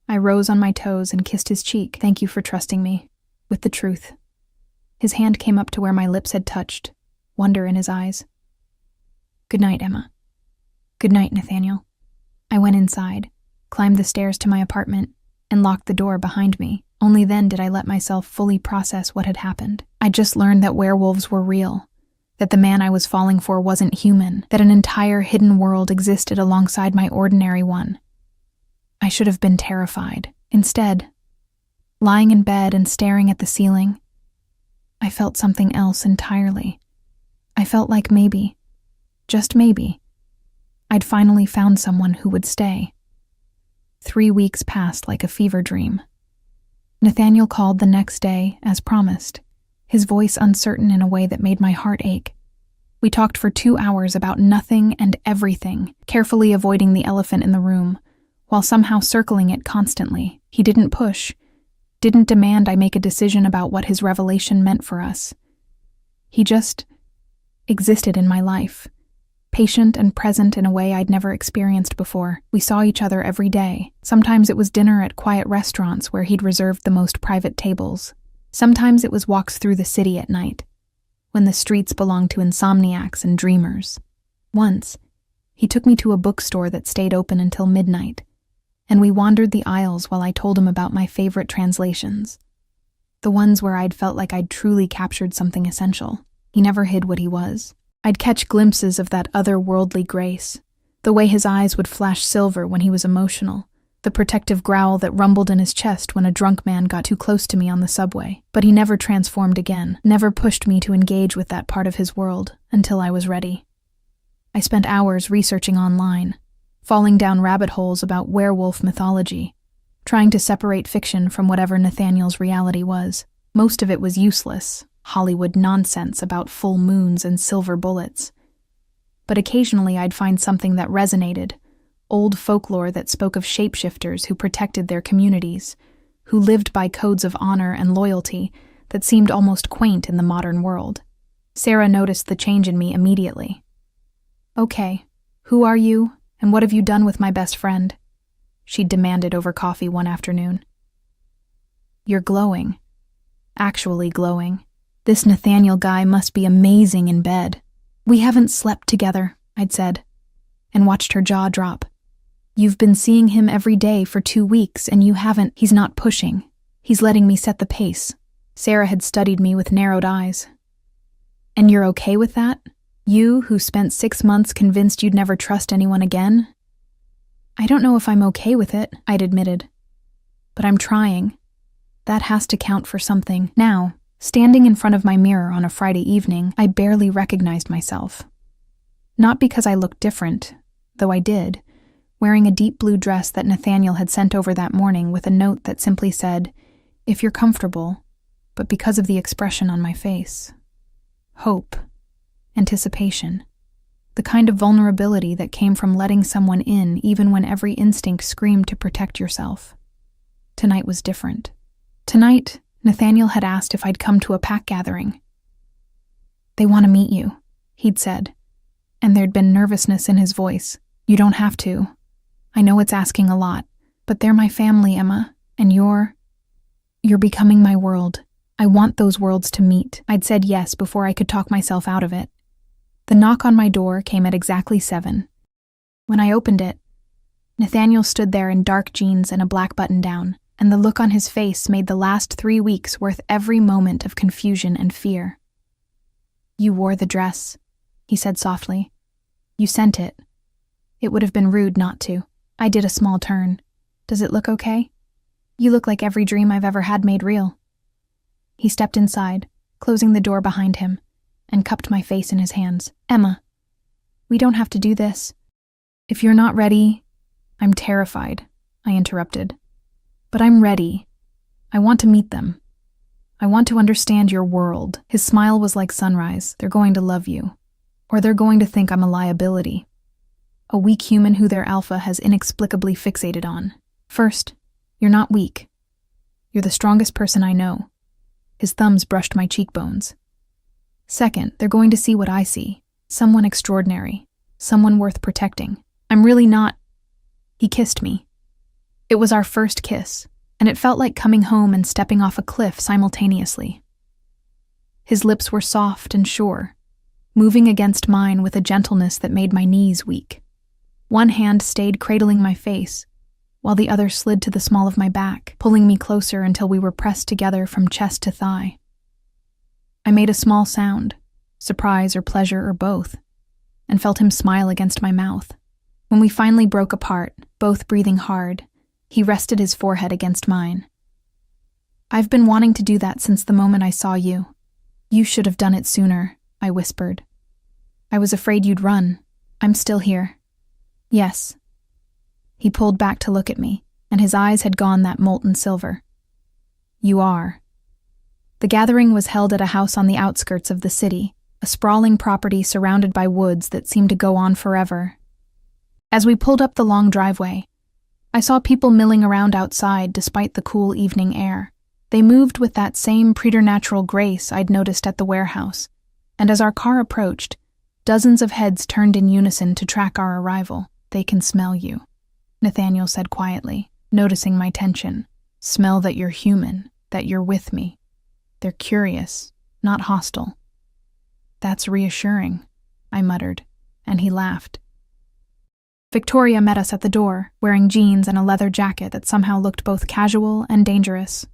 I rose on my toes and kissed his cheek. "Thank you for trusting me with the truth." His hand came up to where my lips had touched, wonder in his eyes. "Good night, Emma." "Good night, Nathaniel." I went inside, climbed the stairs to my apartment, and locked the door behind me. Only then did I let myself fully process what had happened. I just learned that werewolves were real, that the man I was falling for wasn't human, that an entire hidden world existed alongside my ordinary one. I should have been terrified. Instead, lying in bed and staring at the ceiling, I felt something else entirely. I felt like maybe, just maybe, I'd finally found someone who would stay. 3 weeks passed like a fever dream. Nathaniel called the next day, as promised, his voice uncertain in a way that made my heart ache. We talked for 2 hours about nothing and everything, carefully avoiding the elephant in the room, while somehow circling it constantly. He didn't push, didn't demand I make a decision about what his revelation meant for us. He just existed in my life, patient and present in a way I'd never experienced before. We saw each other every day. Sometimes it was dinner at quiet restaurants where he'd reserved the most private tables. Sometimes it was walks through the city at night, when the streets belonged to insomniacs and dreamers. Once, he took me to a bookstore that stayed open until midnight, and we wandered the aisles while I told him about my favorite translations, the ones where I'd felt like I'd truly captured something essential. He never hid what he was. I'd catch glimpses of that otherworldly grace, the way his eyes would flash silver when he was emotional, the protective growl that rumbled in his chest when a drunk man got too close to me on the subway. But he never transformed again, never pushed me to engage with that part of his world until I was ready. I spent hours researching online, falling down rabbit holes about werewolf mythology, trying to separate fiction from whatever Nathaniel's reality was. Most of it was useless, Hollywood nonsense about full moons and silver bullets. But occasionally I'd find something that resonated, old folklore that spoke of shapeshifters who protected their communities, who lived by codes of honor and loyalty that seemed almost quaint in the modern world. Sarah noticed the change in me immediately. "Okay, who are you, and what have you done with my best friend?" she demanded over coffee one afternoon. "You're glowing. Actually glowing. This Nathaniel guy must be amazing in bed." "We haven't slept together," I'd said, and watched her jaw drop. "You've been seeing him every day for 2 weeks, and you haven't." "He's not pushing. He's letting me set the pace." Sarah had studied me with narrowed eyes. "And you're okay with that? You, who spent 6 months convinced you'd never trust anyone again?" "I don't know if I'm okay with it," I'd admitted. "But I'm trying. That has to count for something." Now, standing in front of my mirror on a Friday evening, I barely recognized myself. Not because I looked different, though I did, wearing a deep blue dress that Nathaniel had sent over that morning with a note that simply said, "If you're comfortable," but because of the expression on my face. Hope. Anticipation. The kind of vulnerability that came from letting someone in even when every instinct screamed to protect yourself. Tonight was different. Tonight, Nathaniel had asked if I'd come to a pack gathering. "They want to meet you," he'd said, and there'd been nervousness in his voice. "You don't have to. I know it's asking a lot, but they're my family, Emma, and you're becoming my world." I want those worlds to meet. I'd said yes before I could talk myself out of it. The knock on my door came at exactly 7. When I opened it, Nathaniel stood there in dark jeans and a black button-down, and the look on his face made the last 3 weeks worth every moment of confusion and fear. "You wore the dress," he said softly. "You sent it. It would have been rude not to." I did a small turn. "Does it look okay? You look like every dream I've ever had made real." He stepped inside, closing the door behind him, and cupped my face in his hands. "Emma, we don't have to do this. If you're not ready—" "I'm terrified," I interrupted. "But I'm ready. I want to meet them. I want to understand your world." His smile was like sunrise. "They're going to love you. Or they're going to think I'm a liability. A weak human who their alpha has inexplicably fixated on. First, you're not weak. You're the strongest person I know." His thumbs brushed my cheekbones. "Second, they're going to see what I see. Someone extraordinary. Someone worth protecting. I'm really not—" He kissed me. It was our first kiss, and it felt like coming home and stepping off a cliff simultaneously. His lips were soft and sure, moving against mine with a gentleness that made my knees weak. One hand stayed cradling my face, while the other slid to the small of my back, pulling me closer until we were pressed together from chest to thigh. I made a small sound, surprise or pleasure or both, and felt him smile against my mouth. When we finally broke apart, both breathing hard, he rested his forehead against mine. "I've been wanting to do that since the moment I saw you. You should have done it sooner," I whispered. "I was afraid you'd run. I'm still here." "Yes." He pulled back to look at me, and his eyes had gone that molten silver. "You are." The gathering was held at a house on the outskirts of the city, a sprawling property surrounded by woods that seemed to go on forever. As we pulled up the long driveway, I saw people milling around outside despite the cool evening air. They moved with that same preternatural grace I'd noticed at the warehouse, and as our car approached, dozens of heads turned in unison to track our arrival. "They can smell you," Nathaniel said quietly, noticing my tension. "Smell that you're human, that you're with me. They're curious, not hostile." "That's reassuring," I muttered, and he laughed. Victoria met us at the door, wearing jeans and a leather jacket that somehow looked both casual and dangerous.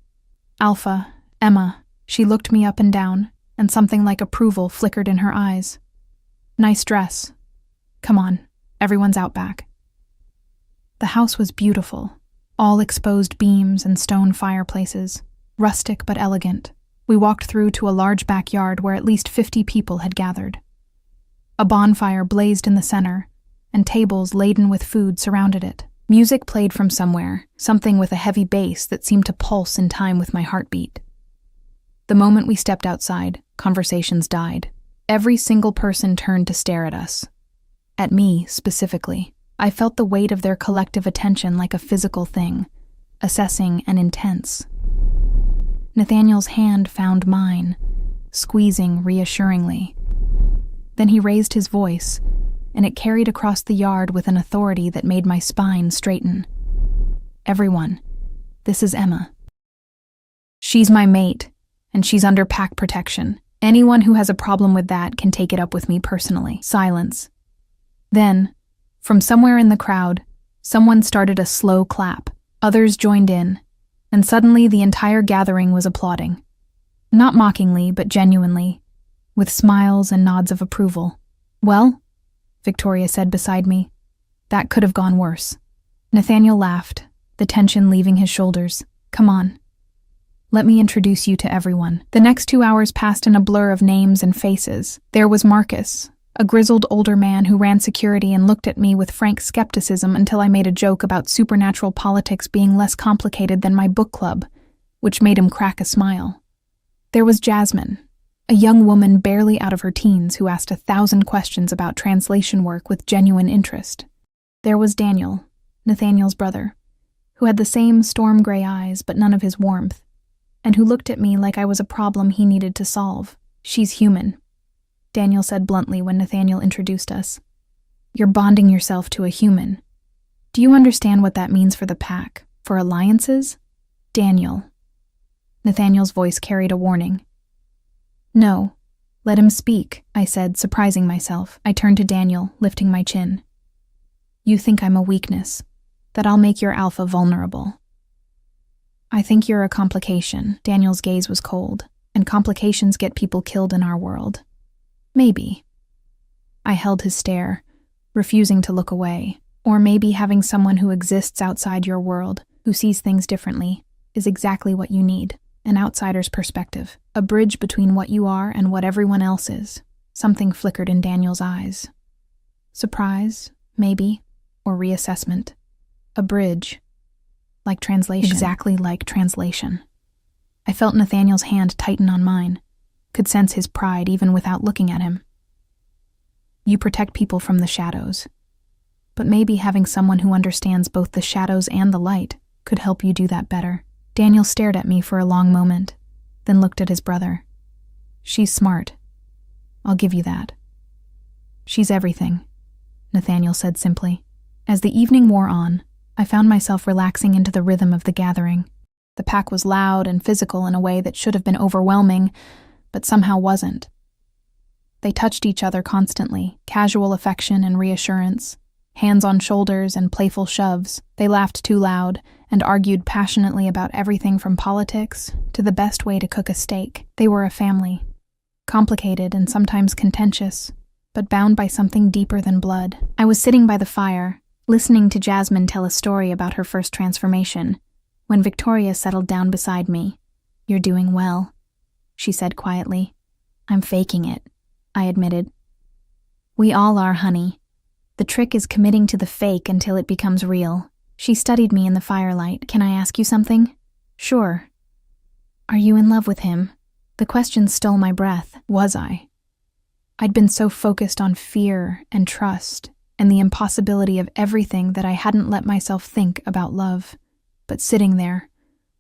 "Alpha, Emma," she looked me up and down, and something like approval flickered in her eyes. "Nice dress. Come on, everyone's out back." The house was beautiful, all exposed beams and stone fireplaces, rustic but elegant. We walked through to a large backyard where at least 50 people had gathered. A bonfire blazed in the center, and tables laden with food surrounded it. Music played from somewhere, something with a heavy bass that seemed to pulse in time with my heartbeat. The moment we stepped outside, conversations died. Every single person turned to stare at us. At me, specifically. I felt the weight of their collective attention like a physical thing, assessing and intense. Nathaniel's hand found mine, squeezing reassuringly. Then he raised his voice, and it carried across the yard with an authority that made my spine straighten. "Everyone, this is Emma. She's my mate, and she's under pack protection. Anyone who has a problem with that can take it up with me personally." Silence. Then, from somewhere in the crowd, someone started a slow clap. Others joined in, and suddenly the entire gathering was applauding. Not mockingly, but genuinely, with smiles and nods of approval. "Well," Victoria said beside me, "that could have gone worse." Nathaniel laughed, the tension leaving his shoulders. "Come on. Let me introduce you to everyone." The next 2 hours passed in a blur of names and faces. There was Marcus, a grizzled older man who ran security and looked at me with frank skepticism until I made a joke about supernatural politics being less complicated than my book club, which made him crack a smile. There was Jasmine, a young woman barely out of her teens who asked 1,000 questions about translation work with genuine interest. There was Daniel, Nathaniel's brother, who had the same storm-gray eyes but none of his warmth, and who looked at me like I was a problem he needed to solve. "She's human," Daniel said bluntly when Nathaniel introduced us. "You're bonding yourself to a human. Do you understand what that means for the pack, for alliances?" "Daniel." Nathaniel's voice carried a warning. No, let him speak, I said, surprising myself. I turned to Daniel, lifting my chin. You think I'm a weakness, that I'll make your alpha vulnerable. I think you're a complication. Daniel's gaze was cold, and complications get people killed in our world. Maybe. I held his stare, refusing to look away. Or maybe having someone who exists outside your world, who sees things differently, is exactly what you need. An outsider's perspective. A bridge between what you are and what everyone else is. Something flickered in Daniel's eyes. Surprise, maybe, or reassessment. A bridge. Like translation. Exactly like translation. I felt Nathaniel's hand tighten on mine. Could sense his pride even without looking at him. You protect people from the shadows. But maybe having someone who understands both the shadows and the light could help you do that better. Daniel stared at me for a long moment, then looked at his brother. She's smart. I'll give you that. She's everything, Nathaniel said simply. As the evening wore on, I found myself relaxing into the rhythm of the gathering. The pack was loud and physical in a way that should have been overwhelming, but somehow wasn't. They touched each other constantly, casual affection and reassurance. Hands on shoulders and playful shoves. They laughed too loud and argued passionately about everything from politics to the best way to cook a steak. They were a family. Complicated and sometimes contentious, but bound by something deeper than blood. I was sitting by the fire, listening to Jasmine tell a story about her first transformation, when Victoria settled down beside me. You're doing well, she said quietly. I'm faking it, I admitted. We all are, honey. The trick is committing to the fake until it becomes real. She studied me in the firelight. Can I ask you something? Sure. Are you in love with him? The question stole my breath. Was I? I'd been so focused on fear and trust and the impossibility of everything that I hadn't let myself think about love. But sitting there,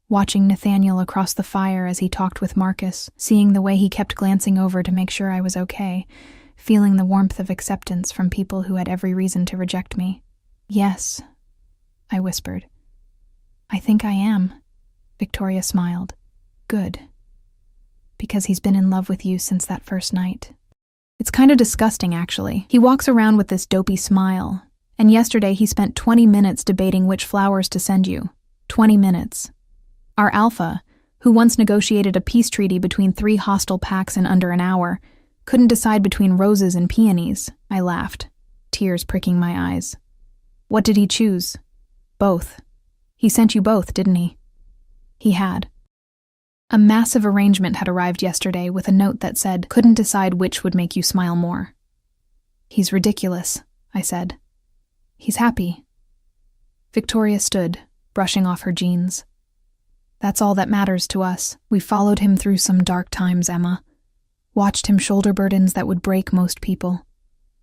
watching Nathaniel across the fire as he talked with Marcus, seeing the way he kept glancing over to make sure I was okay, feeling the warmth of acceptance from people who had every reason to reject me. Yes, I whispered. I think I am. Victoria smiled. Good. Because he's been in love with you since that first night. It's kind of disgusting, actually. He walks around with this dopey smile, and yesterday he spent 20 minutes debating which flowers to send you. 20 minutes. Our alpha, who once negotiated a peace treaty between 3 hostile packs in under an hour, couldn't decide between roses and peonies. I laughed, tears pricking my eyes. What did he choose? Both. He sent you both, didn't he? He had. A massive arrangement had arrived yesterday with a note that said, couldn't decide which would make you smile more. He's ridiculous, I said. He's happy. Victoria stood, brushing off her jeans. That's all that matters to us. We followed him through some dark times, Emma. Watched him shoulder burdens that would break most people.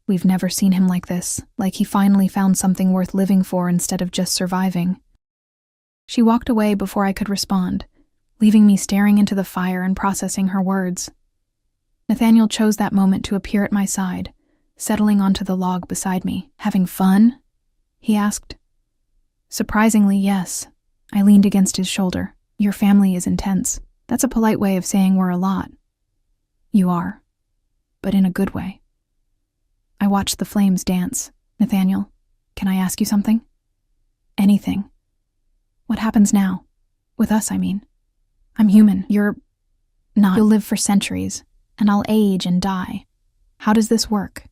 We've never seen him like this, like he finally found something worth living for instead of just surviving. She walked away before I could respond, leaving me staring into the fire and processing her words. Nathaniel chose that moment to appear at my side, settling onto the log beside me. Having fun? He asked. Surprisingly, yes. I leaned against his shoulder. Your family is intense. That's a polite way of saying we're a lot. You are, but in a good way. I watched the flames dance. Nathaniel, can I ask you something? Anything. What happens now? With us, I mean. I'm human. You're not. You'll live for centuries, and I'll age and die. How does this work?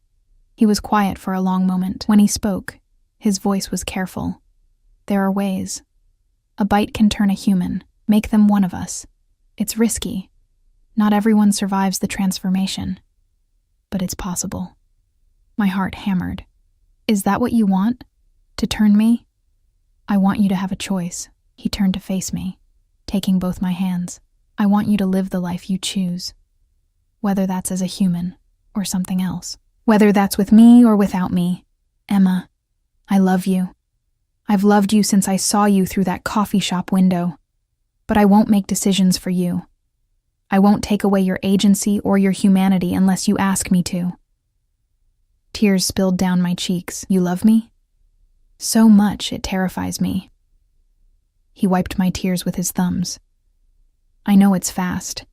He was quiet for a long moment. When he spoke, his voice was careful. There are ways. A bite can turn a human, make them one of us. It's risky. Not everyone survives the transformation, but it's possible. My heart hammered. Is that what you want? To turn me? I want you to have a choice. He turned to face me, taking both my hands. I want you to live the life you choose, whether that's as a human or something else. Whether that's with me or without me. Emma, I love you. I've loved you since I saw you through that coffee shop window, but I won't make decisions for you. I won't take away your agency or your humanity unless you ask me to. Tears spilled down my cheeks. You love me? So much it terrifies me. He wiped my tears with his thumbs. I know it's fast.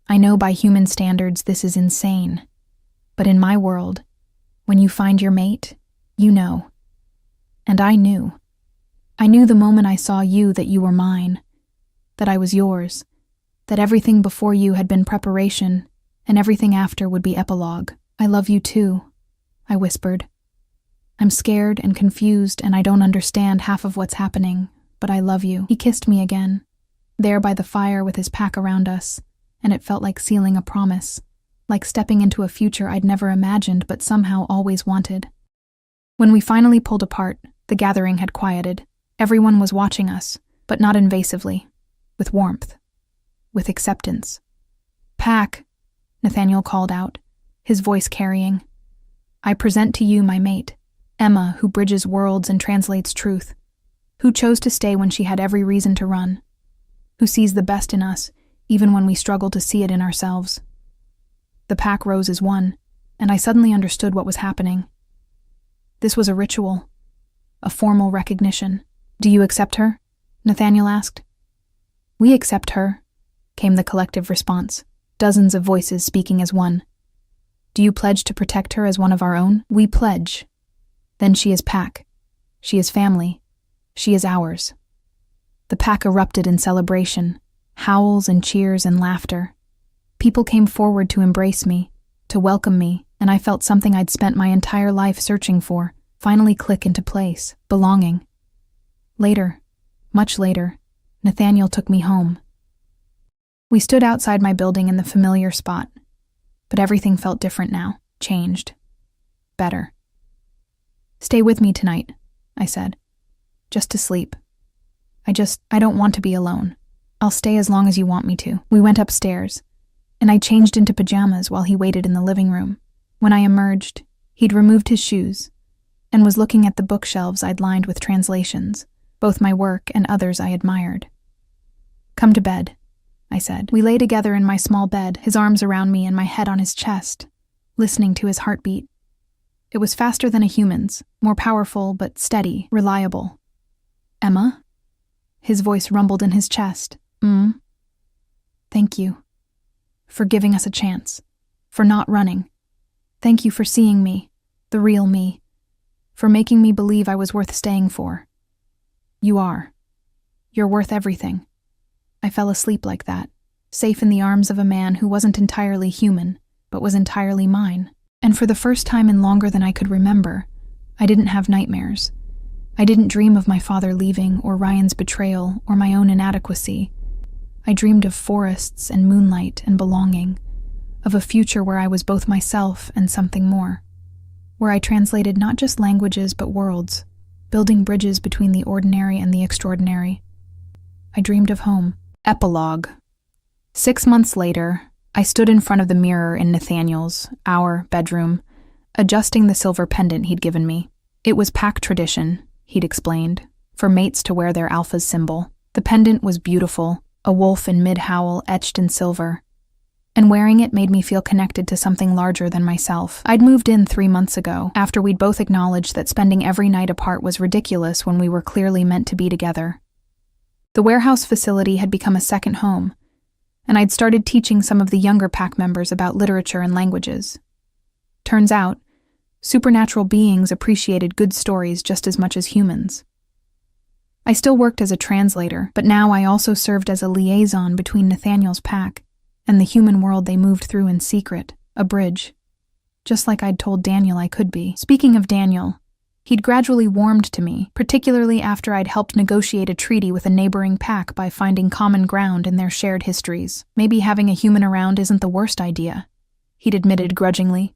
I know by human standards this is insane. But in my world, when you find your mate, you know. And I knew. I knew the moment I saw you that you were mine, that I was yours, that everything before you had been preparation, and everything after would be epilogue. I love you too, I whispered. I'm scared and confused, and I don't understand half of what's happening, but I love you. He kissed me again, there by the fire with his pack around us, and it felt like sealing a promise, like stepping into a future I'd never imagined but somehow always wanted. When we finally pulled apart, the gathering had quieted. Everyone was watching us, but not invasively, with warmth, with acceptance. Pack, Nathaniel called out, his voice carrying. I present to you my mate, Emma, who bridges worlds and translates truth, who chose to stay when she had every reason to run, who sees the best in us, even when we struggle to see it in ourselves. The pack rose as one, and I suddenly understood what was happening. This was a ritual, a formal recognition. Do you accept her? Nathaniel asked. We accept her, came the collective response, dozens of voices speaking as one. Do you pledge to protect her as one of our own? We pledge. Then she is pack. She is family. She is ours. The pack erupted in celebration, howls and cheers and laughter. People came forward to embrace me, to welcome me, and I felt something I'd spent my entire life searching for finally click into place, belonging. Later, much later, Nathaniel took me home. We stood outside my building in the familiar spot, but everything felt different now, changed. Better. Stay with me tonight, I said. Just to sleep. I don't want to be alone. I'll stay as long as you want me to. We went upstairs, and I changed into pajamas while he waited in the living room. When I emerged, he'd removed his shoes and was looking at the bookshelves I'd lined with translations, both my work and others I admired. Come to bed, I said. We lay together in my small bed, his arms around me and my head on his chest, listening to his heartbeat. It was faster than a human's, more powerful but steady, reliable. Emma? His voice rumbled in his chest. Thank you. For giving us a chance. For not running. Thank you for seeing me, the real me. For making me believe I was worth staying for. You are. You're worth everything. I fell asleep like that, safe in the arms of a man who wasn't entirely human, but was entirely mine. And for the first time in longer than I could remember, I didn't have nightmares. I didn't dream of my father leaving, or Ryan's betrayal, or my own inadequacy. I dreamed of forests and moonlight and belonging, of a future where I was both myself and something more, where I translated not just languages but worlds, building bridges between the ordinary and the extraordinary. I dreamed of home. Epilogue. 6 months later, I stood in front of the mirror in Nathaniel's, our bedroom, adjusting the silver pendant he'd given me. It was pack tradition, he'd explained, for mates to wear their alpha's symbol. The pendant was beautiful, a wolf in mid-howl etched in silver, and wearing it made me feel connected to something larger than myself. I'd moved in 3 months ago, after we'd both acknowledged that spending every night apart was ridiculous when we were clearly meant to be together. The warehouse facility had become a second home, and I'd started teaching some of the younger pack members about literature and languages. Turns out, supernatural beings appreciated good stories just as much as humans. I still worked as a translator, but now I also served as a liaison between Nathaniel's pack and the human world they moved through in secret, a bridge, just like I'd told Daniel I could be. Speaking of Daniel, he'd gradually warmed to me, particularly after I'd helped negotiate a treaty with a neighboring pack by finding common ground in their shared histories. Maybe having a human around isn't the worst idea, he'd admitted grudgingly,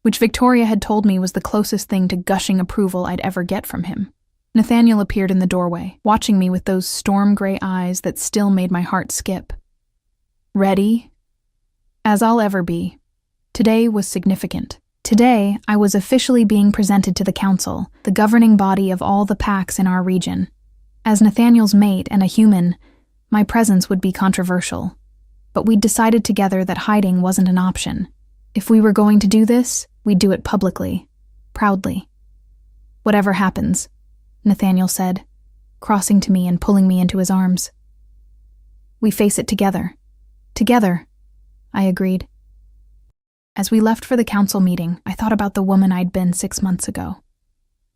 which Victoria had told me was the closest thing to gushing approval I'd ever get from him. Nathaniel appeared in the doorway, watching me with those storm-gray eyes that still made my heart skip. Ready? As I'll ever be. Today was significant. Today, I was officially being presented to the council, the governing body of all the packs in our region. As Nathaniel's mate and a human, my presence would be controversial. But we'd decided together that hiding wasn't an option. If we were going to do this, we'd do it publicly, proudly. Whatever happens, Nathaniel said, crossing to me and pulling me into his arms. We face it together. Together, I agreed. As we left for the council meeting, I thought about the woman I'd been 6 months ago.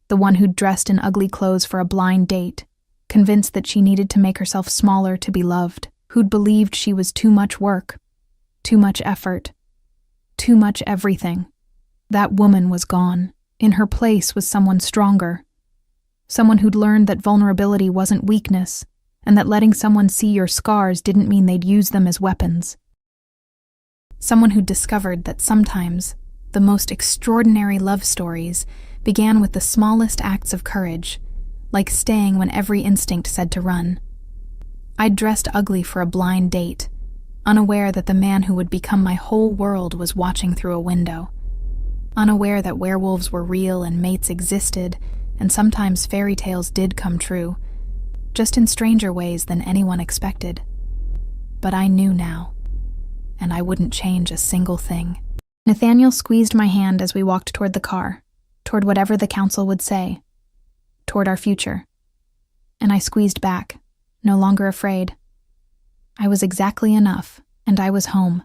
The one who'd dressed in ugly clothes for a blind date, convinced that she needed to make herself smaller to be loved, who'd believed she was too much work, too much effort, too much everything. That woman was gone. In her place was someone stronger. Someone who'd learned that vulnerability wasn't weakness, and that letting someone see your scars didn't mean they'd use them as weapons. Someone who'd discovered that sometimes the most extraordinary love stories began with the smallest acts of courage, like staying when every instinct said to run. I'd dressed ugly for a blind date, unaware that the man who would become my whole world was watching through a window, unaware that werewolves were real and mates existed, and sometimes fairy tales did come true, just in stranger ways than anyone expected. But I knew now, and I wouldn't change a single thing. Nathaniel squeezed my hand as we walked toward the car, toward whatever the council would say, toward our future. And I squeezed back, no longer afraid. I was exactly enough, and I was home.